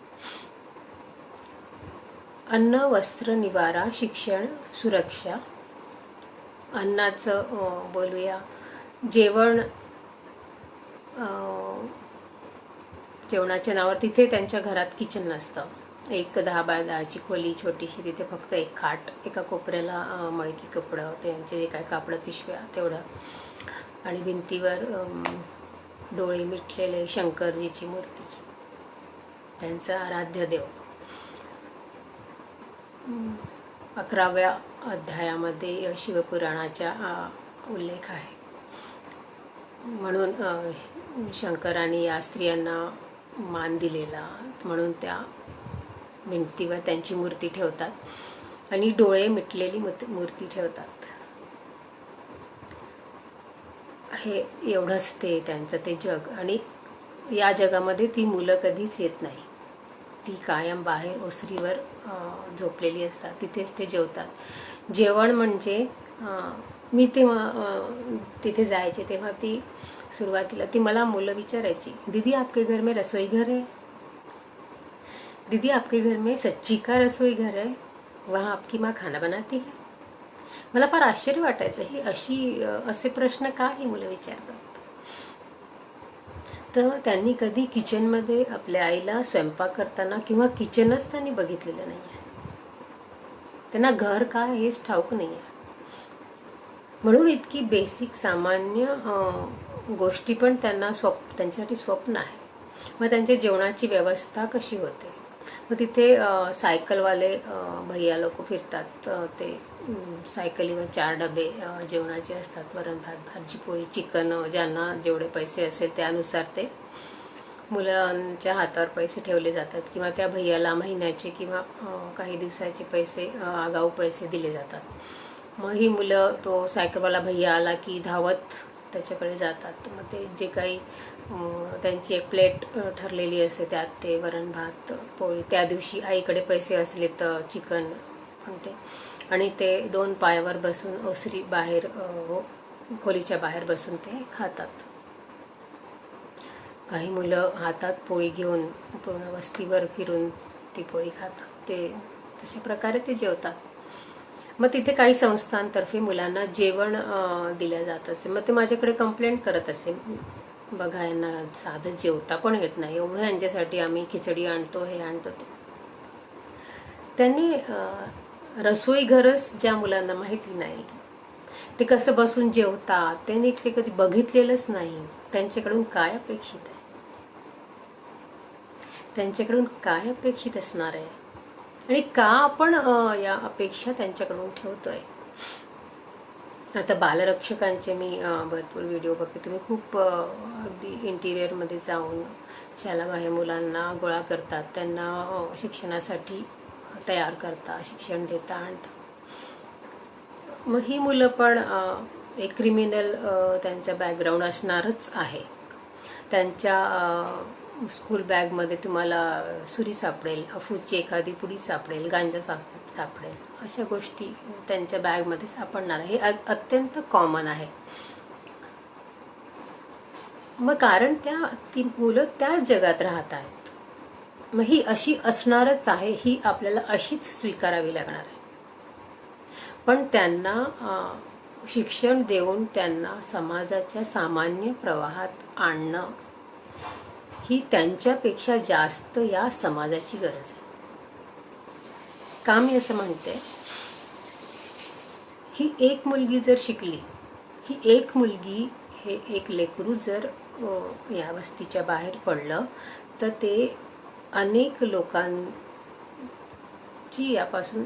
अन्न, वस्त्र, निवारा, शिक्षण, सुरक्षा. अन्नाचं बोलूया. जेवणाच्या नावावर तिथे त्यांच्या घरात किचन नसतं. एक 10 बाय 10ची खोली छोटीशी, तिथे फक्त एक खाट, एका कोपऱ्याला मळकी कपडं, त्यांचे जे काय कापडं पिशव्या तेवढं, आणि भिंतीवर डोळे मिटलेले शंकरजीची मूर्ती, त्यांचा आराध्य देव. 11व्या अध्यायामध्ये शिवपुराणाचा उल्लेख आहे. म्हणून शंकरांनी या स्त्रियांना मान दिलेला, म्हणून त्या भिंतीवर त्यांची मूर्ती ठेवतात आणि डोळे मिटलेली मूर्ती ठेवतात. हे एवढंच ते त्यांचं ते जग. आणि या जगामध्ये ती मुलं कधीच येत नाही. ती कायम बाहेर ओसरीवर झोपलेली असतात, तिथेच ते जेवतात. जेवण म्हणजे मी तेव्हा तिथे जायचे तेव्हा ती सुरुवातीला ती मला मुलं विचारायची, दीदी आपके घर में रसोई घर है? दीदी आपके घर में सच्ची का रसोई घर है? वहाँ आपकी माँ खाना बनाती है? मला फार आश्चर्य वाटायचं, ही असे प्रश्न का ही मुलं विचारतात. तर त्यांनी कधी किचनमध्ये आपल्या आईला स्वयंपाक करताना किंवा किचनच त्यांनी बघितलेलं नाही आहे. त्यांना घर काय हेच ठाऊक नाही आहे. म्हणून इतकी बेसिक सामान्य गोष्टी पण त्यांच्यासाठी स्वप्न आहे. मग त्यांच्या जेवणाची व्यवस्था कशी होते. मग तिथे सायकलवाले भैया लोक फिरतात. ते सायकलीवर 4 डबे जेवणाचे असतात, वरण भात, भाजी पोळी, चिकन, ज्यांना जेवढे पैसे असेल त्यानुसार ते मुलांच्या हातावर पैसे ठेवले जातात, किंवा त्या भैयाला महिन्याचे किंवा काही दिवसाचे पैसे, आगाऊ पैसे दिले जातात. मग ही मुलं, तो सायकलवाला भैया आला की धावत त्याच्याकडे जातात. मग ते जे काही त्यांची एक प्लेट ठरलेली असते त्यात ते वरण भात पोळी, त्या दिवशी आईकडे पैसे असले तर चिकन पण ते, आणि ते 2 पायावर बसून ओसरी बाहेर खोलीच्या बाहेर बसून ते खातात. काही मुलं हातात पोळी घेऊन पूर्ण वस्तीवर फिरून ती पोळी खातात. ते तशा प्रकारे ते जेवतात. मग तिथे काही संस्थांतर्फे मुलांना जेवण दिलं जात असे. मग ते माझ्याकडे कंप्लेंट करत असे, बघा यांना साधं जेवता पण येत नाही, एवढं यांच्यासाठी आम्ही खिचडी आणतो, हे आणतो ते. त्यांनी रसोई घरच ज्या मुलांना माहिती नाही, ते कसं बसून जेवतात, त्यांनी ते कधी बघितलेलंच नाही. त्यांच्याकडून काय अपेक्षित आहे, त्यांच्याकडून काय अपेक्षित असणार आहे, आणि का आपण या अपेक्षा त्यांच्याकडून ठेवतोय. आता बालरक्षकांचे मी भरपूर व्हिडिओ बघते. तुम्ही खूप अगदी इंटिरियरमध्ये जाऊन शाळाबाह्य मुलांना गोळा करतात, त्यांना शिक्षणासाठी तयार करता, शिक्षण देता आणता. मग ही मुलं पण एक क्रिमिनल त्यांचा बॅकग्राऊंड असणारच आहे. त्यांच्या स्कूल बॅगमध्ये तुम्हाला सुरी सापडेल, अफूची एखादी पुडी सापडेल, गांजा सापडेल, अशा गोष्टी त्यांच्या बॅगमध्ये सापडणार आहे. हे अत्यंत कॉमन आहे. मग कारण ती मुलं त्याच जगात राहत आहेत. मग ही अशी असणारच आहे, ही आपल्याला अशीच स्वीकारावी लागणार आहे. पण त्यांना शिक्षण देऊन त्यांना समाजाच्या सामान्य प्रवाहात आणणं ही त्यांच्यापेक्षा जास्त या समाजाची गरज आहे. का मी असं म्हणते, ही एक मुलगी जर शिकली, ही एक मुलगी, हे एक लेकरू जर या वस्तीच्या बाहेर पडलं तर ते अनेक लोकांची यापासून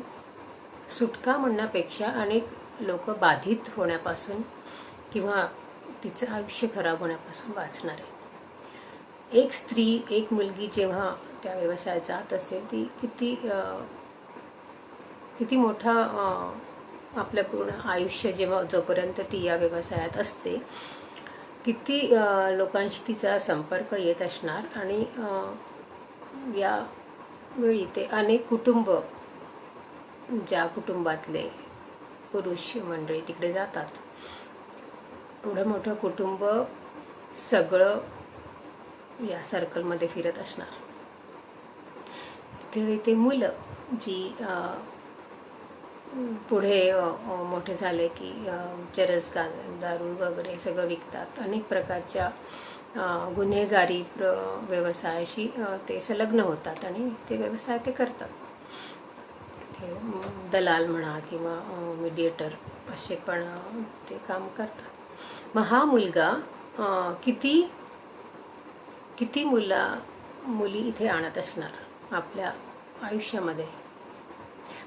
सुटका म्हणण्यापेक्षा अनेक लोक बाधित होण्यापासून किंवा तिचं आयुष्य खराब होण्यापासून वाचणार आहे. एक स्त्री, एक मुलगी जेव्हा त्या व्यवसायात जात असेल ती किती मोठा आपलं पूर्ण आयुष्य जेव्हा जोपर्यंत ती या व्यवसायात असते किती लोकांशी तिचा संपर्क येत असणार. आणि या वेळी ते अनेक कुटुंब, ज्या कुटुंबातले पुरुष मंडळी तिकडे जातात, एवढं मोठं कुटुंब सगळं या सर्कलमध्ये फिरत असणार. तिथे ते मुलं जी पुढे मोठे झाले की चरस, दारू वगैरे सगळं विकतात. अनेक प्रकारच्या गुन्हेगारी व्यवसायाशी ते संलग्न होतात आणि ते व्यवसाय ते करतात. ते दलाल म्हणा किंवा मीडिएटर असे पण ते काम करतात. मग हा मुलगा किती मुली इथे आणत असणार आपल्या आयुष्यामध्ये.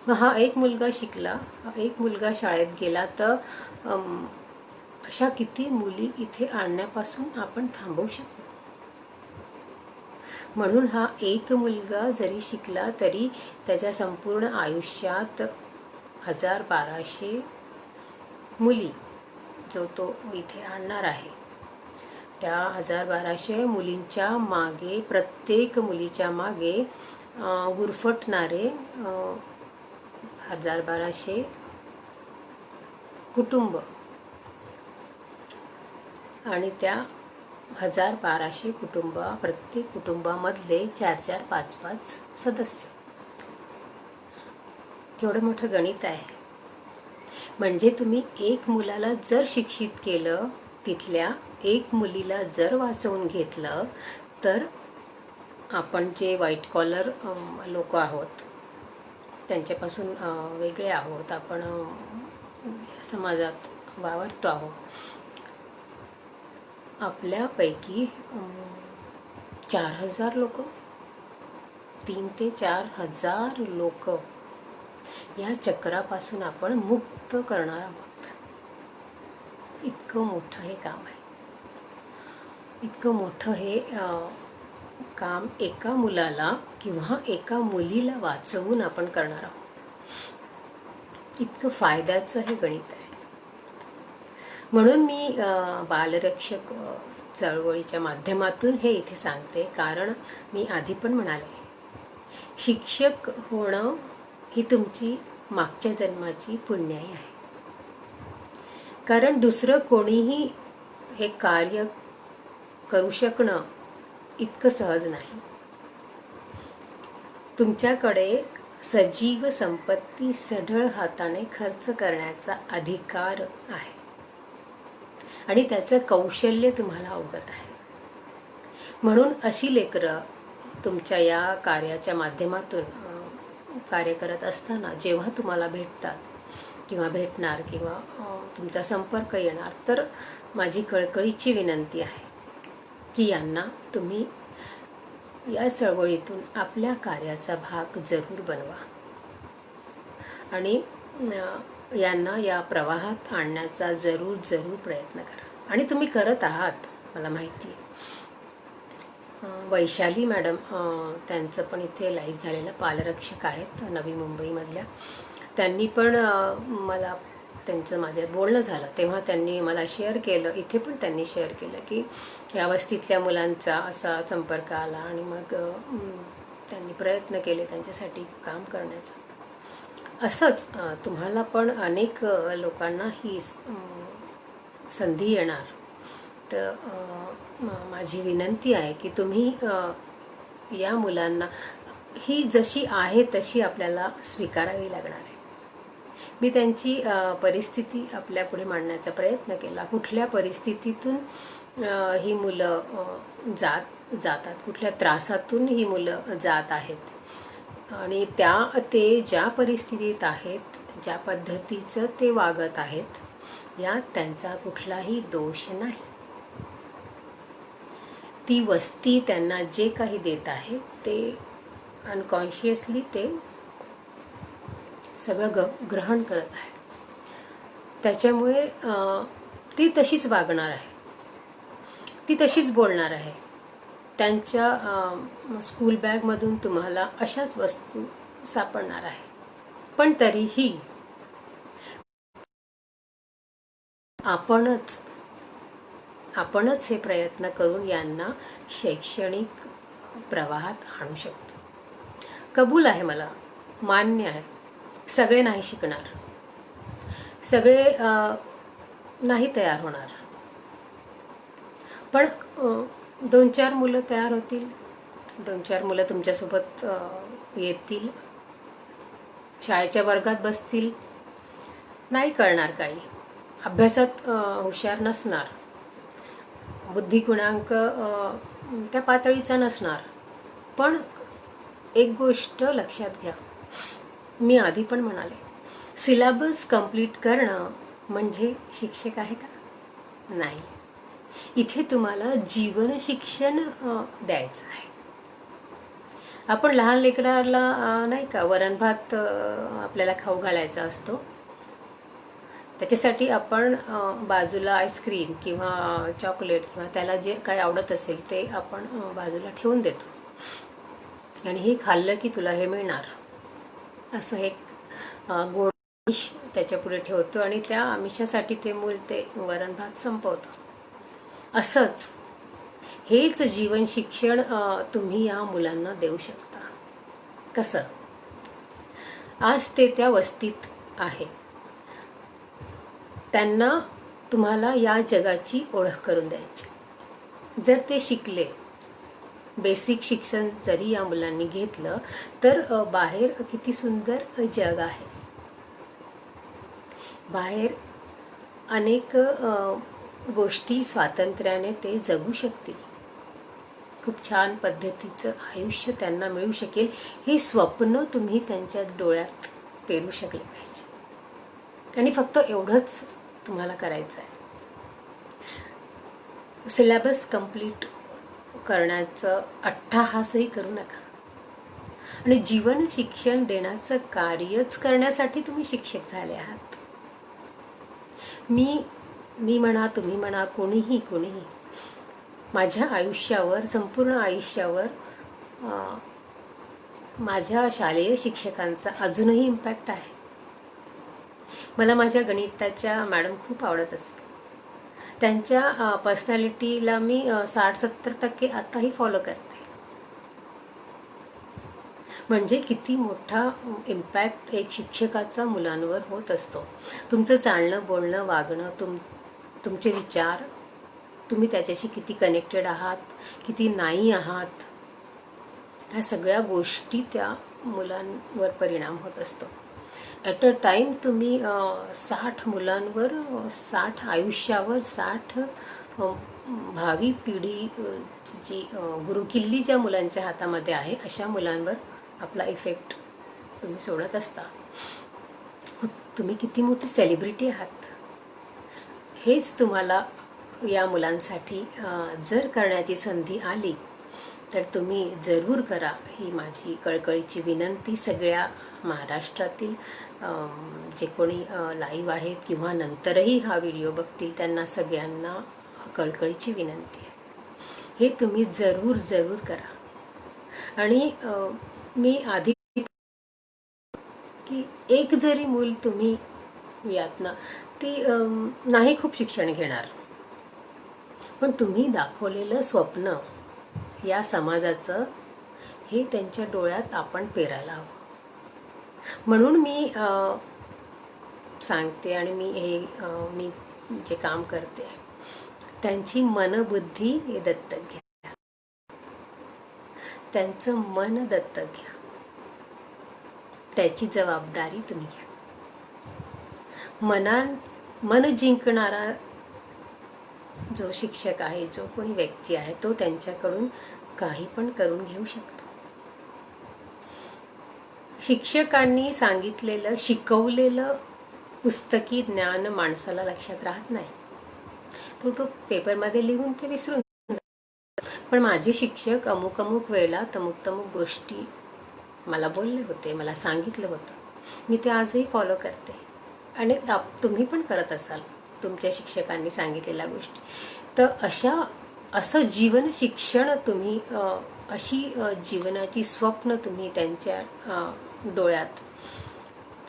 मग हा एक मुलगा शिकला, एक मुलगा शाळेत गेला तर अशा किती मुली इथे आणण्यापासून आपण थांबवू शकतो. म्हणून हा एक मुलगा जरी शिकला तरी त्याच्या संपूर्ण आयुष्यात 1200 मुली जो तो इथे आणणार आहे. त्या 1200 मुलींच्या मागे, प्रत्येक मुलीच्या मागे गुरफटणारे 1200 कुटुंब आणि त्या 1200 प्रत्येक कुटुंबामधले 4-4, 5-5 सदस्य. केवढं मोठं गणित आहे. म्हणजे तुम्ही एक मुलाला जर शिक्षित केलं, तिथल्या एक मुलीला जर वाचवून घेतलं तर आपण जे व्हाईट कॉलर लोक आहोत त्यांच्यापासून वेगळे आहोत. आपण समाजात वावरतो आहोत. आपल्यापैकी 4000 लोक, 3 ते 4,000 लोक या चक्रापासून आपण मुक्त करणार आहोत. इतकं मोठं हे काम आहे. इतकं मोठं हे काम एका मुलाला किंवा एका मुलीला वाचवून आपण करणार आहोत. इतकं फायद्याचं हे गणित आहे. म्हणून मी बालरक्षक चळवळीच्या माध्यमातून हे इथे सांगते. कारण मी आधी पण म्हणाले, शिक्षक होणं ही तुमची मागच्या जन्माची पुण्याई आहे. कारण दुसरं कोणीही हे कार्य करू शकणं इतकं सहज नाही. तुमच्याकडे सजीव संपत्ती सढळ हाताने खर्च करण्याचा अधिकार आहे आणि त्याचं कौशल्य तुम्हाला अवगत आहे. म्हणून अशी लेकरं तुमच्या या कार्याच्या माध्यमातून कार्य करत असताना जेव्हा तुम्हाला भेटतात किंवा भेटणार किंवा तुमचा संपर्क येणार, तर माझी कळकळीची विनंती आहे की यांना तुम्ही या चळवळीतून आपल्या कार्याचा भाग जरूर बनवा आणि यांना या प्रवाहात आणण्याचा जरूर प्रयत्न करा. आणि तुम्ही करत आहात, मला माहिती आहे. वैशाली मॅडम, त्यांचं पण इथे लाईव्ह झालेलं बालरक्षक आहेत नवी मुंबईमधल्या. त्यांनी पण मला त्यांचं माझ्या बोलणं झालं तेव्हा त्यांनी मला शेअर केलं, इथे पण त्यांनी शेअर केलं की या वस्तीतल्या मुलांचा असा संपर्क आला आणि मग त्यांनी प्रयत्न केले त्यांच्यासाठी काम करण्याचा. असंच तुम्हाला पण अनेक लोकांना ही संधी येणार. तर माझी विनंती आहे की तुम्ही या मुलांना ही जशी आहे तशी आपल्याला स्वीकारावी लागणार आहे. मी त्यांची परिस्थिती आपल्यापुढे मांडण्याचा प्रयत्न केला. कुठल्या परिस्थितीतून ही मुलं जातात, कुठल्या त्रासातून ही मुलं जात आहेत आणि ते ज्या परिस्थितीत आहेत, ज्या पद्धतीचं ते वागत आहेत, यात त्यांचा कुठलाही दोष नाही. ती वस्ती त्यांना जे काही देत आहे ते अनकॉन्शियसली ते सगळं ग्रहण करत आहे. त्याच्यामुळे ती तशीच वागणार आहे, ती तशीच बोलणार आहे. त्यांच्या स्कूल बॅगमधून तुम्हाला अशाच वस्तू सापडणार आहे. पण तरीही आपणच हे प्रयत्न करून यांना शैक्षणिक प्रवाहात आणू शकतो. कबूल आहे, मला मान्य आहे. सगळे नाही शिकणार, सगळे नाही तयार होणार, पण 2-4 मुलं तयार होतील, 2-4 मुलं तुमच्यासोबत येतील, शाळेच्या वर्गात बसतील, नाही कळणार काही, अभ्यासात हुशार नसणार, बुद्धिगुणांक त्या पातळीचा नसणार. पण एक गोष्ट लक्षात घ्या, मी आधी पण म्हणाले, सिलेबस कंप्लीट करणं म्हणजे शिक्षक आहे का? नाही. इथे तुम्हाला जीवन शिक्षण द्यायचं आहे. आपण लहान लेकराला नाही का वरण भात आपल्याला खाऊ घालायचा असतो, त्याच्यासाठी आपण बाजूला आईस्क्रीम किंवा चॉकलेट किंवा त्याला जे काही आवडत असेल ते आपण बाजूला ठेवून देतो, आणि हे खाल्लं की तुला हे मिळणार असं एक गोड आमिष त्याच्या पुढे ठेवतो, आणि त्या आमिषासाठी ते मूल ते वरण भात संपवतं. असंच हेच जीवन शिक्षण तुम्ही या मुलांना देऊ शकता. कसं? आज ते त्या वस्तीत आहे, त्यांना तुम्हाला या जगाची ओळख करून द्यायची. जर ते शिकले, बेसिक शिक्षण जरी या मुलांनी घेतलं, तर बाहेर किती सुंदर जग आहे. बाहेर अनेक गोष्टी स्वातंत्र्याने ते जगू शकतील. खूप छान पद्धतीचं आयुष्य त्यांना मिळू शकेल. हे स्वप्न तुम्ही त्यांच्या डोळ्यात पेरू शकले पाहिजे, आणि फक्त एवढंच तुम्हाला करायचं आहे. सिलेबस कंप्लीट करण्याचं अट्टाहासही करू नका, आणि जीवन शिक्षण देण्याचं कार्यच करण्यासाठी तुम्ही शिक्षक झाले आहात. मी म्हणा, तुम्ही म्हणा, कोणीही माझ्या आयुष्यावर, संपूर्ण आयुष्यावर माझ्या शालेय शिक्षकांचा अजूनही इम्पॅक्ट आहे. मला माझ्या गणिताच्या मॅडम खूप आवडत असेल. त्यांच्या पर्सनॅलिटीला मी 60-70% आताही फॉलो करते. म्हणजे किती मोठा इम्पॅक्ट एक शिक्षकाचा मुलांवर होत असतो. तुमचं चालणं, बोलणं, वागणं, तुमचे विचार, तुम्ही त्याच्याशी किती कनेक्टेड आहात, किती नाही आहात, ह्या सगळ्या गोष्टी त्या मुलांवर परिणाम होत असतो. ॲट अ टाईम तुम्ही 60 मुलांवर, 60 आयुष्यावर, 60 भावी पिढी जी गुरुकिल्ली ज्या मुलांच्या हातामध्ये आहे, अशा मुलांवर आपला इफेक्ट तुम्ही सोडत असता. तुम्ही किती मोठी सेलिब्रिटी आहात. हेच तुम्हाला या मुलांसाठी जर करण्याची संधी आली तर तुम्ही जरूर करा, ही माझी कळकळीची विनंती. सगळ्या महाराष्ट्रातील जे कोणी लाईव्ह आहेत किंवा नंतरही हा व्हिडिओ बघतील त्यांना सगळ्यांना कळकळीची विनंती आहे, हे तुम्ही जरूर करा. आणि मी आधी की एक जरी मूल तुम्ही यातना, ती नाही खूप शिक्षण घेणार, पण तुम्ही दाखवलेलं स्वप्न या समाजाचं, हे त्यांच्या डोळ्यात आपण पेरायला हवं. म्हणून मी सांगते, आणि मी जे काम करते त्यांची मनबुद्धी दत्तक घ्या, त्यांचं मन दत्तक घ्या, त्याची जबाबदारी तुम्ही घ्या. मन जिंकणारा जो शिक्षक आहे, जो कोणी व्यक्ती आहे, तो त्यांच्याकडून काही पण करून घेऊ शकतो. शिक्षकांनी सांगितलेलं, शिकवलेलं पुस्तकी ज्ञान माणसाला लक्षात राहत नाही. तो पेपरमध्ये लिहून ते विसरून जातो. पण माझे शिक्षक अमुक अमुक वेळेला तमुक तमुक गोष्टी मला बोलले होते, मला सांगितलं होतं. मी ते आजही फॉलो करते आणि तुम्ही पण करत असाल तुमच्या शिक्षकांनी सांगितलेल्या गोष्टी. तर असं जीवन शिक्षण तुम्ही अशी जीवनाची स्वप्न तुम्ही त्यांच्या डोळ्यात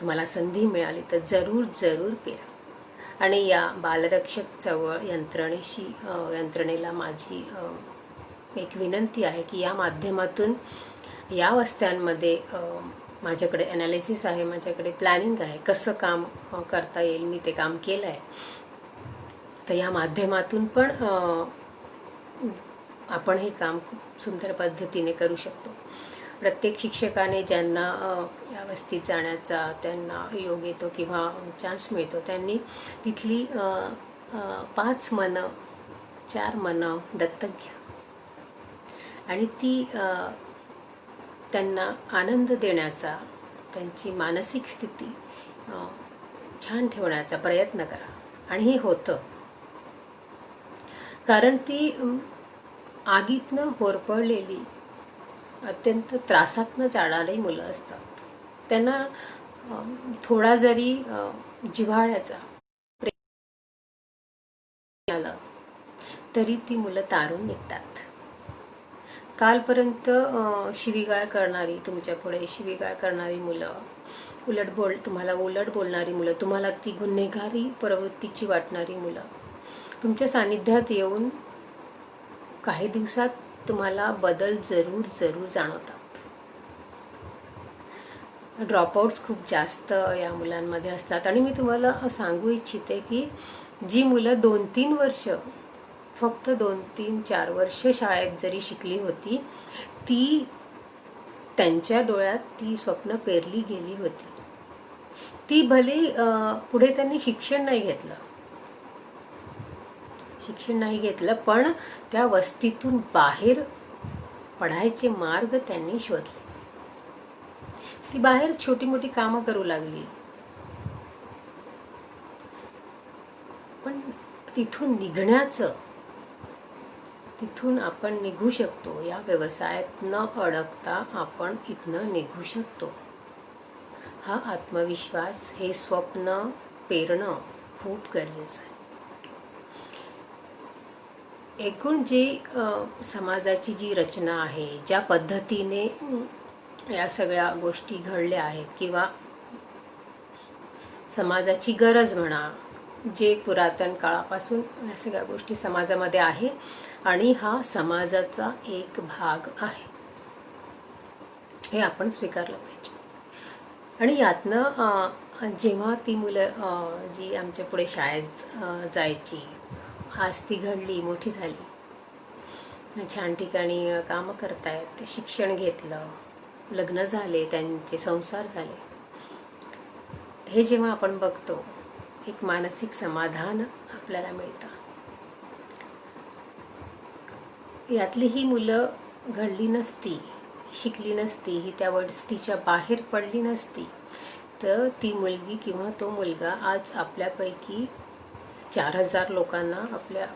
तुम्हाला संधी मिळाली तर जरूर जरूर पेरा. आणि या बालरक्षक चळवळ यंत्रणेला माझी एक विनंती आहे की या माध्यमातून या वस्त्यांमध्ये माझ्याकडे ॲनालिसिस आहे, माझ्याकडे प्लॅनिंग आहे, कसं काम करता येईल मी ते काम केलं आहे. तर या माध्यमातून पण आपण हे काम खूप सुंदर पद्धतीने करू शकतो. प्रत्येक शिक्षकाने ज्यांना या वस्तीत जाण्याचा त्यांना योग येतो किंवा चान्स मिळतो त्यांनी तिथली 5 मनं 4 मनं दत्तक घ्या आणि ती त्यांना आनंद देण्याचा, त्यांची मानसिक स्थिती छान ठेवण्याचा प्रयत्न करा. आणि हे होतं, कारण ती आगीतनं होरपळलेली अत्यंत त्रासातनं जाणारी मुलं असतात. त्यांना थोडा जरी जिव्हाळ्याचा प्रेम आलं तरी ती मुलं तारून निघतात. कालपर्यंत शिवीगाळ करणारी, तुमच्या पुढे शिवीगाळ करणारी मुलं, तुम्हाला उलट बोलणारी मुलं, तुम्हाला ती गुन्हेगारी प्रवृत्तीची वाटणारी मुलं तुमच्या सानिध्यात येऊन काही दिवसात तुम्हाला बदल जरूर जरूर जाणवतात. ड्रॉपआउट्स खूप जास्त या मुलांमध्ये असतात. आणि मी तुम्हाला सांगू इच्छिते की जी मुलं 2-3 वर्ष, फक्त 2-3-4 वर्ष शाळेत जरी शिकली होती, ती त्यांच्या डोळ्यात ती स्वप्न पेरली गेली होती. ती भले पुढे त्यांनी शिक्षण नाही घेतलं पण त्या वस्तीतून बाहेर पडायचे मार्ग त्यांनी शोधले. ती बाहेर छोटी मोठी कामं करू लागली, पण तिथून तिथून आपण निघू शकतो. या व्यवसायात न अडकता आपण इथनं निघू शकतो. हा आत्मविश्वास, हे स्वप्न पेरणं खूप गरजेचं आहे. एकूण जी समाजाची जी रचना आहे, ज्या पद्धतीने या सगळ्या गोष्टी घडल्या आहेत किंवा समाजाची गरज म्हणा, जे पुरातन काळापासून या सगळ्या गोष्टी समाजामध्ये आहे आणि हा समाजाचा एक भाग आहे, हे आपण स्वीकारलं पाहिजे. आणि यातनं जेव्हा ती मुलं जी आमच्या पुढे शाळेत जायची, आज ती घडली, मोठी झाली, छान ठिकाणी कामं करतायत, शिक्षण घेतलं, लग्न झाले, त्यांचे संसार झाले, हे जेव्हा आपण बघतो एक मानसिक समाधान आपल्याला मिळतं. यातली ही मुलं घडली नसती, शिकली नसती, ही त्या वस्तीच्या बाहेर पडली नसती, तर ती मुलगी किंवा तो मुलगा आज आपल्यापैकी 4000 लोकांना आपल्या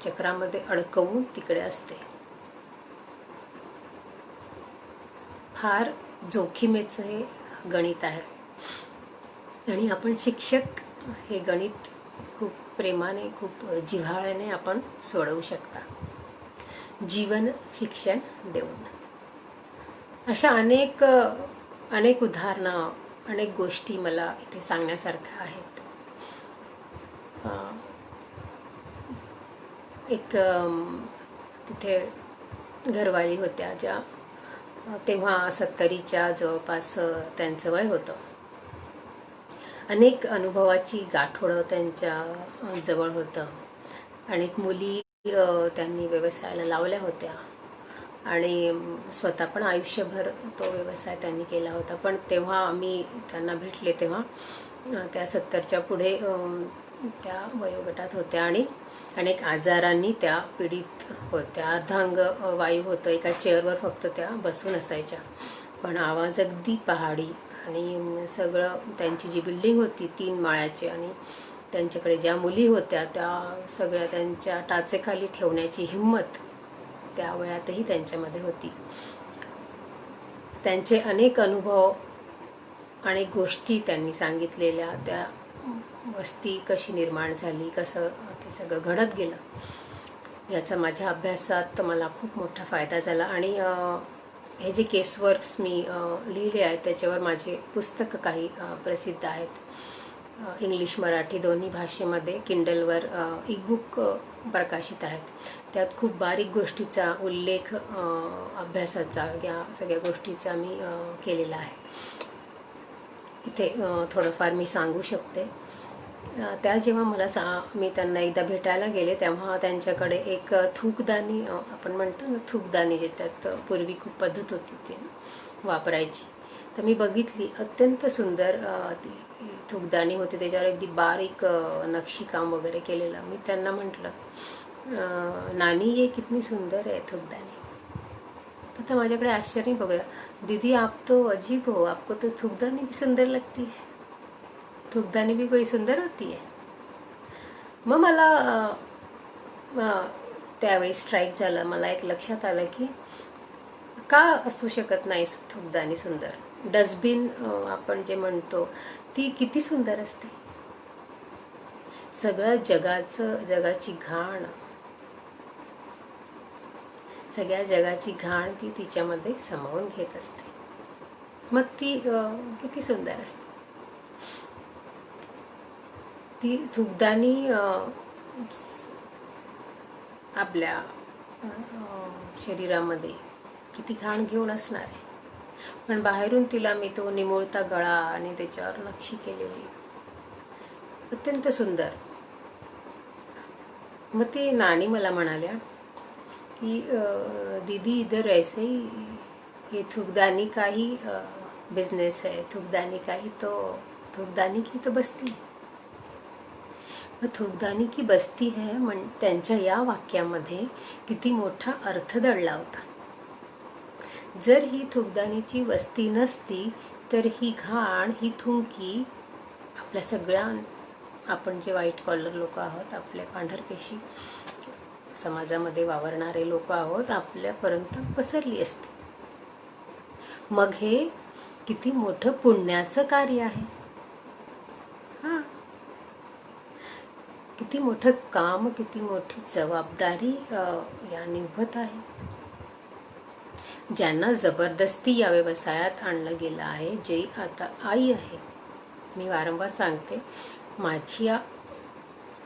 चक्रामध्ये अडकवून तिकडे असते. फार जोखीमेचं हे गणित आहे आणि आपण शिक्षक हे गणित खूप प्रेमाने, खूप जिव्हाळ्याने आपण सोडवू शकता, जीवन शिक्षण देऊन. अशा अनेक उदाहरणं, अनेक गोष्टी मला इथे सांगण्यासारख्या आहेत. एक तिथे घरवाली होत्या, ज्या तेव्हा 70च्या जवळपास त्यांचं वय होतं. अनेक अनुभवाची गाठोडं त्यांच्या जवळ होतं. अनेक मुली त्यांनी व्यवसायाला लावल्या होत्या आणि स्वतः पण आयुष्यभर तो व्यवसाय त्यांनी केला होता. पण तेव्हा मी त्यांना भेटले तेव्हा त्या 70च्या पुढे त्या वयोगटात होत्या आणि अनेक आजारांनी त्या पीडित होत्या. अर्धांग वायू होतं, एका चेअरवर फक्त त्या बसून असायच्या, पण आवाज अगदी पहाडी. आणि सगळं, त्यांची जी बिल्डिंग होती 3 माळ्याची, आणि त्यांच्याकडे ज्या मुली होत्या त्या सगळ्या त्यांच्या टाचेखाली ठेवण्याची हिंमत त्या वयातही त्यांच्यामध्ये होती. त्यांचे अनेक अनुभव, अनेक गोष्टी त्यांनी सांगितलेल्या, त्या वस्ती कशी निर्माण झाली, कसं ते सगळं घडत गेलं, याचा माझ्या अभ्यासात मला खूप मोठा फायदा झाला. आणि हे जे केसवर्क्स मी लिहिले आहेत त्याच्यावर माझे पुस्तकं काही प्रसिद्ध आहेत, इंग्लिश मराठी दोन्ही भाषेमध्ये किंडलवर ई-बुक प्रकाशित आहेत. त्यात खूप बारीक गोष्टीचा उल्लेख, अभ्यासाचा, या सगळ्या गोष्टीचा मी केलेला आहे. इथे थोडंफार मी सांगू शकते. त्या जेव्हा मी त्यांना एकदा भेटायला गेले तेव्हा त्यांच्याकडे एक थूकदाणी, आपण म्हणतो ना थूकदाणी, जे त्यात पूर्वी खूप पद्धत होती ती वापरायची, तर मी बघितली. अत्यंत सुंदर ती थूकदाणी होती, त्याच्यावर अगदी बारीक नक्षीकाम वगैरे केलेलं. मी त्यांना म्हटलं, नानी ये कितनी सुंदर है थूकदानी. तर माझ्याकडे आश्चर्य बघा, दीदी आप तो अजीब हो, आपको तो थूकदानी भी सुंदर लगती है, थूकदानी भी कोई सुंदर होती है. मग मला त्यावेळी स्ट्राईक झालं, मला एक लक्षात आलं की का असू शकत नाही थूकदाणी सुंदर. डस्टबिन आपण जे म्हणतो ती किती सुंदर असते. सगळं जगाची घाण, सगळ्या जगाची घाण ती तिच्यामध्ये सामावून घेत असते. मग ती किती सुंदर असते. ती थूकदाणी आपल्या शरीरामध्ये किती घाण घेऊन असणार आहे, पण बाहेरून तिला मी तो निमुळता गळा आणि त्याच्यावर नक्षी केलेली अत्यंत सुंदर. मग ती नानी मला म्हणाल्या कि दीदी इधर ऐसे ही ये थूकदानी का ही बिजनेस है, थूकदानी की तो बस्ती. थूकदानी की बस्ती है त्यांच्या या वाक्यामध्ये किती मोठा अर्थ दडला होता. जर ही थूकदानीची वस्ती नसती तर ही घाण, ही थुंकी आपल्या सगळ्या, आपण जे व्हाईट कॉलर लोक आहोत, आपल्या पांढरपेशी समाजामध्ये वावरणारे लोक आहोत, आपल्यापर्यंत पसरली असते. मग हे किती मोठं पुण्याचं कार्य आहे. किती मोठं काम, किती मोठी जबाबदारी या निभत आहे. ज्यांना जबरदस्ती या व्यवसायात आणलं गेलं आहे, जे आता आई आहे, मी वारंवार सांगते,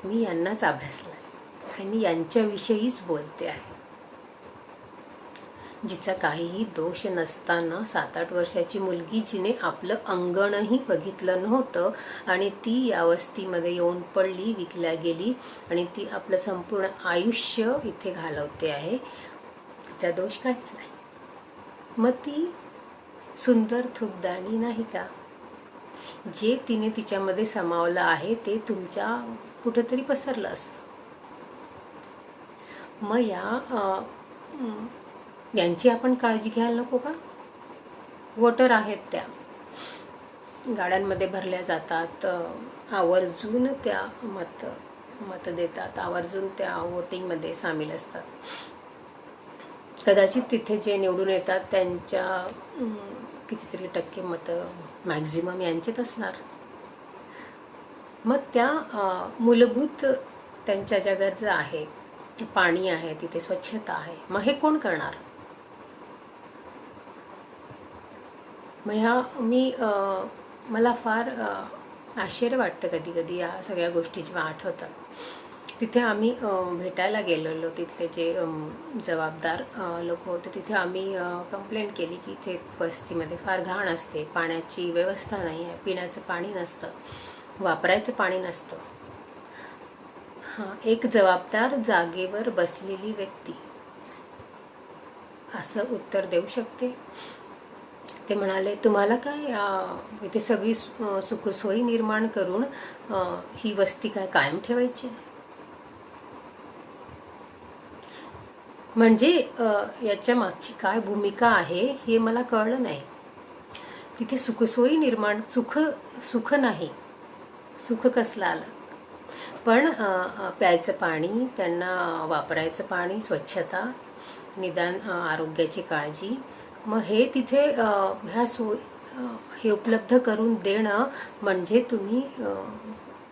मी यांनाच अभ्यासला आहे आणि यांच्याविषयीच बोलते आहे. जिचा काहीही दोष नसताना 7-8 वर्षाची मुलगी, जिने आपलं अंगणही बघितलं नव्हतं आणि ती या वस्तीमध्ये येऊन पडली, विकल्या गेली आणि ती आपलं संपूर्ण आयुष्य इथे घालवते आहे, तिचा दोष काहीच नाही. मग ती सुंदर थूकदाणी नाही का? जे तिने तिच्यामध्ये समावलं आहे ते तुमच्या कुठेतरी पसरलं असतं. मग यांची आपण काळजी घ्यायला नको का? वोटर आहेत, त्या गाड्यांमध्ये भरल्या जातात, आवर्जून त्या मत देतात, आवर्जून त्या वोटिंगमध्ये सामील असतात. कदाचित तिथे जे निवडून येतात त्यांच्या कितीतरी टक्के मतं मॅक्झिमम यांचेच असणार. मग त्या मूलभूत त्यांच्या ज्या गरजा आहे, पाणी आहे, तिथे स्वच्छता आहे, मग हे कोण करणार? मला फार आश्चर्य वाटतं कधी कधी या सगळ्या गोष्टी जेव्हा आठवतात. तिथे आम्ही भेटायला गेलेलो, तिथले जे जबाबदार लोक होते, तिथे आम्ही कंप्लेंट केली की इथे वस्तीमध्ये फार घाण असते, पाण्याची व्यवस्था नाही आहे, पिण्याचं पाणी नसतं, वापरायचं पाणी नसतं. एक जबाबदार जागेवर बसलेली व्यक्ती असं उत्तर देऊ शकते? ते म्हणाले, तुम्हाला काय, इथे सगळी सुखसोयी निर्माण करून ही वस्ती काय कायम ठेवायची? म्हणजे याच्या मागची काय भूमिका आहे हे मला कळलं नाही. तिथे सुखसोयी निर्माण, सुख नाही, सुख कसलं आलं? पण प्यायचं पाणी, त्यांना वापरायचं पाणी, स्वच्छता, निदान आरोग्याची काळजी, मग हे तिथे ह्या हे उपलब्ध करून देणं म्हणजे तुम्ही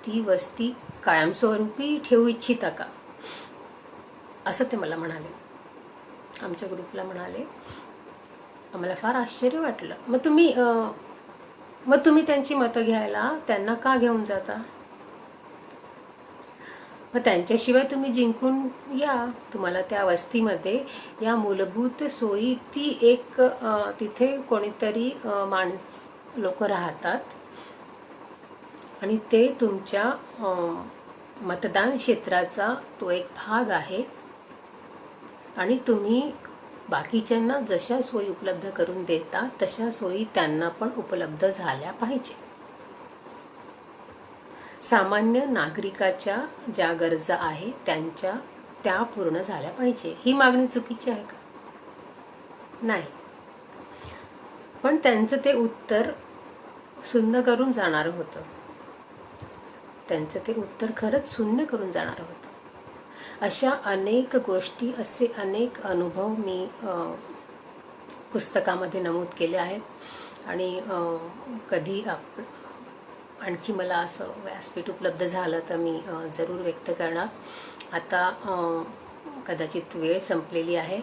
ती वस्ती कायमस्वरूपी ठेवू इच्छिता का, असं ते मला म्हणाले, आमच्या ग्रुपला म्हणाले. आम्हाला फार आश्चर्य वाटलं. मग तुम्ही त्यांची मतं घ्यायला त्यांना का घेऊन जाता? मग त्यांच्याशिवाय तुम्ही जिंकून या. तुम्हाला त्या वस्तीमध्ये या मूलभूत सोयी ती एक तिथे कोणीतरी लोक राहतात आणि ते तुमच्या मतदान क्षेत्राचा तो एक भाग आहे आणि तुम्ही बाकीच्यांना जशा सोयी उपलब्ध करून देता तशा सोयी त्यांना पण उपलब्ध झाल्या पाहिजे. सामान्य नागरिकाच्या ज्या गरजा आहे त्या पूर्ण झाल्या पाहिजे. ही मागणी चुकीची आहे का? नाही. पण त्यांचं ते उत्तर शून्य करून जाणारं होतं. त्यांचं ते उत्तर खरंच शून्य करून जाणारं होतं. अशा अनेक गोष्टी, असे अनेक अनुभव मी पुस्तकामध्ये नमूद केले आहेत आणि कधी आणखी मला असं व्यासपीठ उपलब्ध झालं तर मी जरूर व्यक्त करणार. आता कदाचित वेळ संपलेली आहे.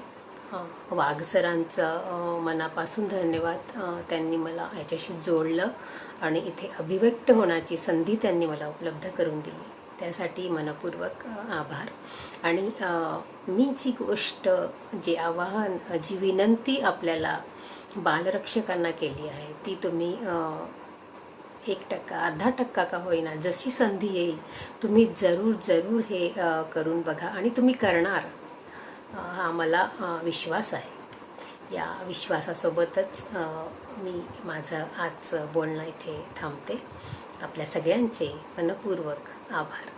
वाघ सरांचं मनापासून धन्यवाद. त्यांनी मला याच्याशी जोडलं आणि इथे अभिव्यक्त होण्याची संधी त्यांनी मला उपलब्ध करून दिली. त्यासाठी मनपूर्वक आभार. आणि मी जी गोष्ट, जे आवाहन, जी विनंती आपल्याला बालरक्षकांना केली आहे ती तुम्ही 1%, अर्धा टक्का का होईना, जशी संधी येईल तुम्ही जरूर हे करून बघा आणि तुम्ही करणार, हा मला विश्वास आहे. या विश्वासासोबतच मी माझं आजचं बोलणं इथे थांबते. आपल्या सगळ्यांचे मनपूर्वक आभार.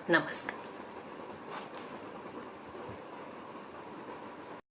नमस्कार.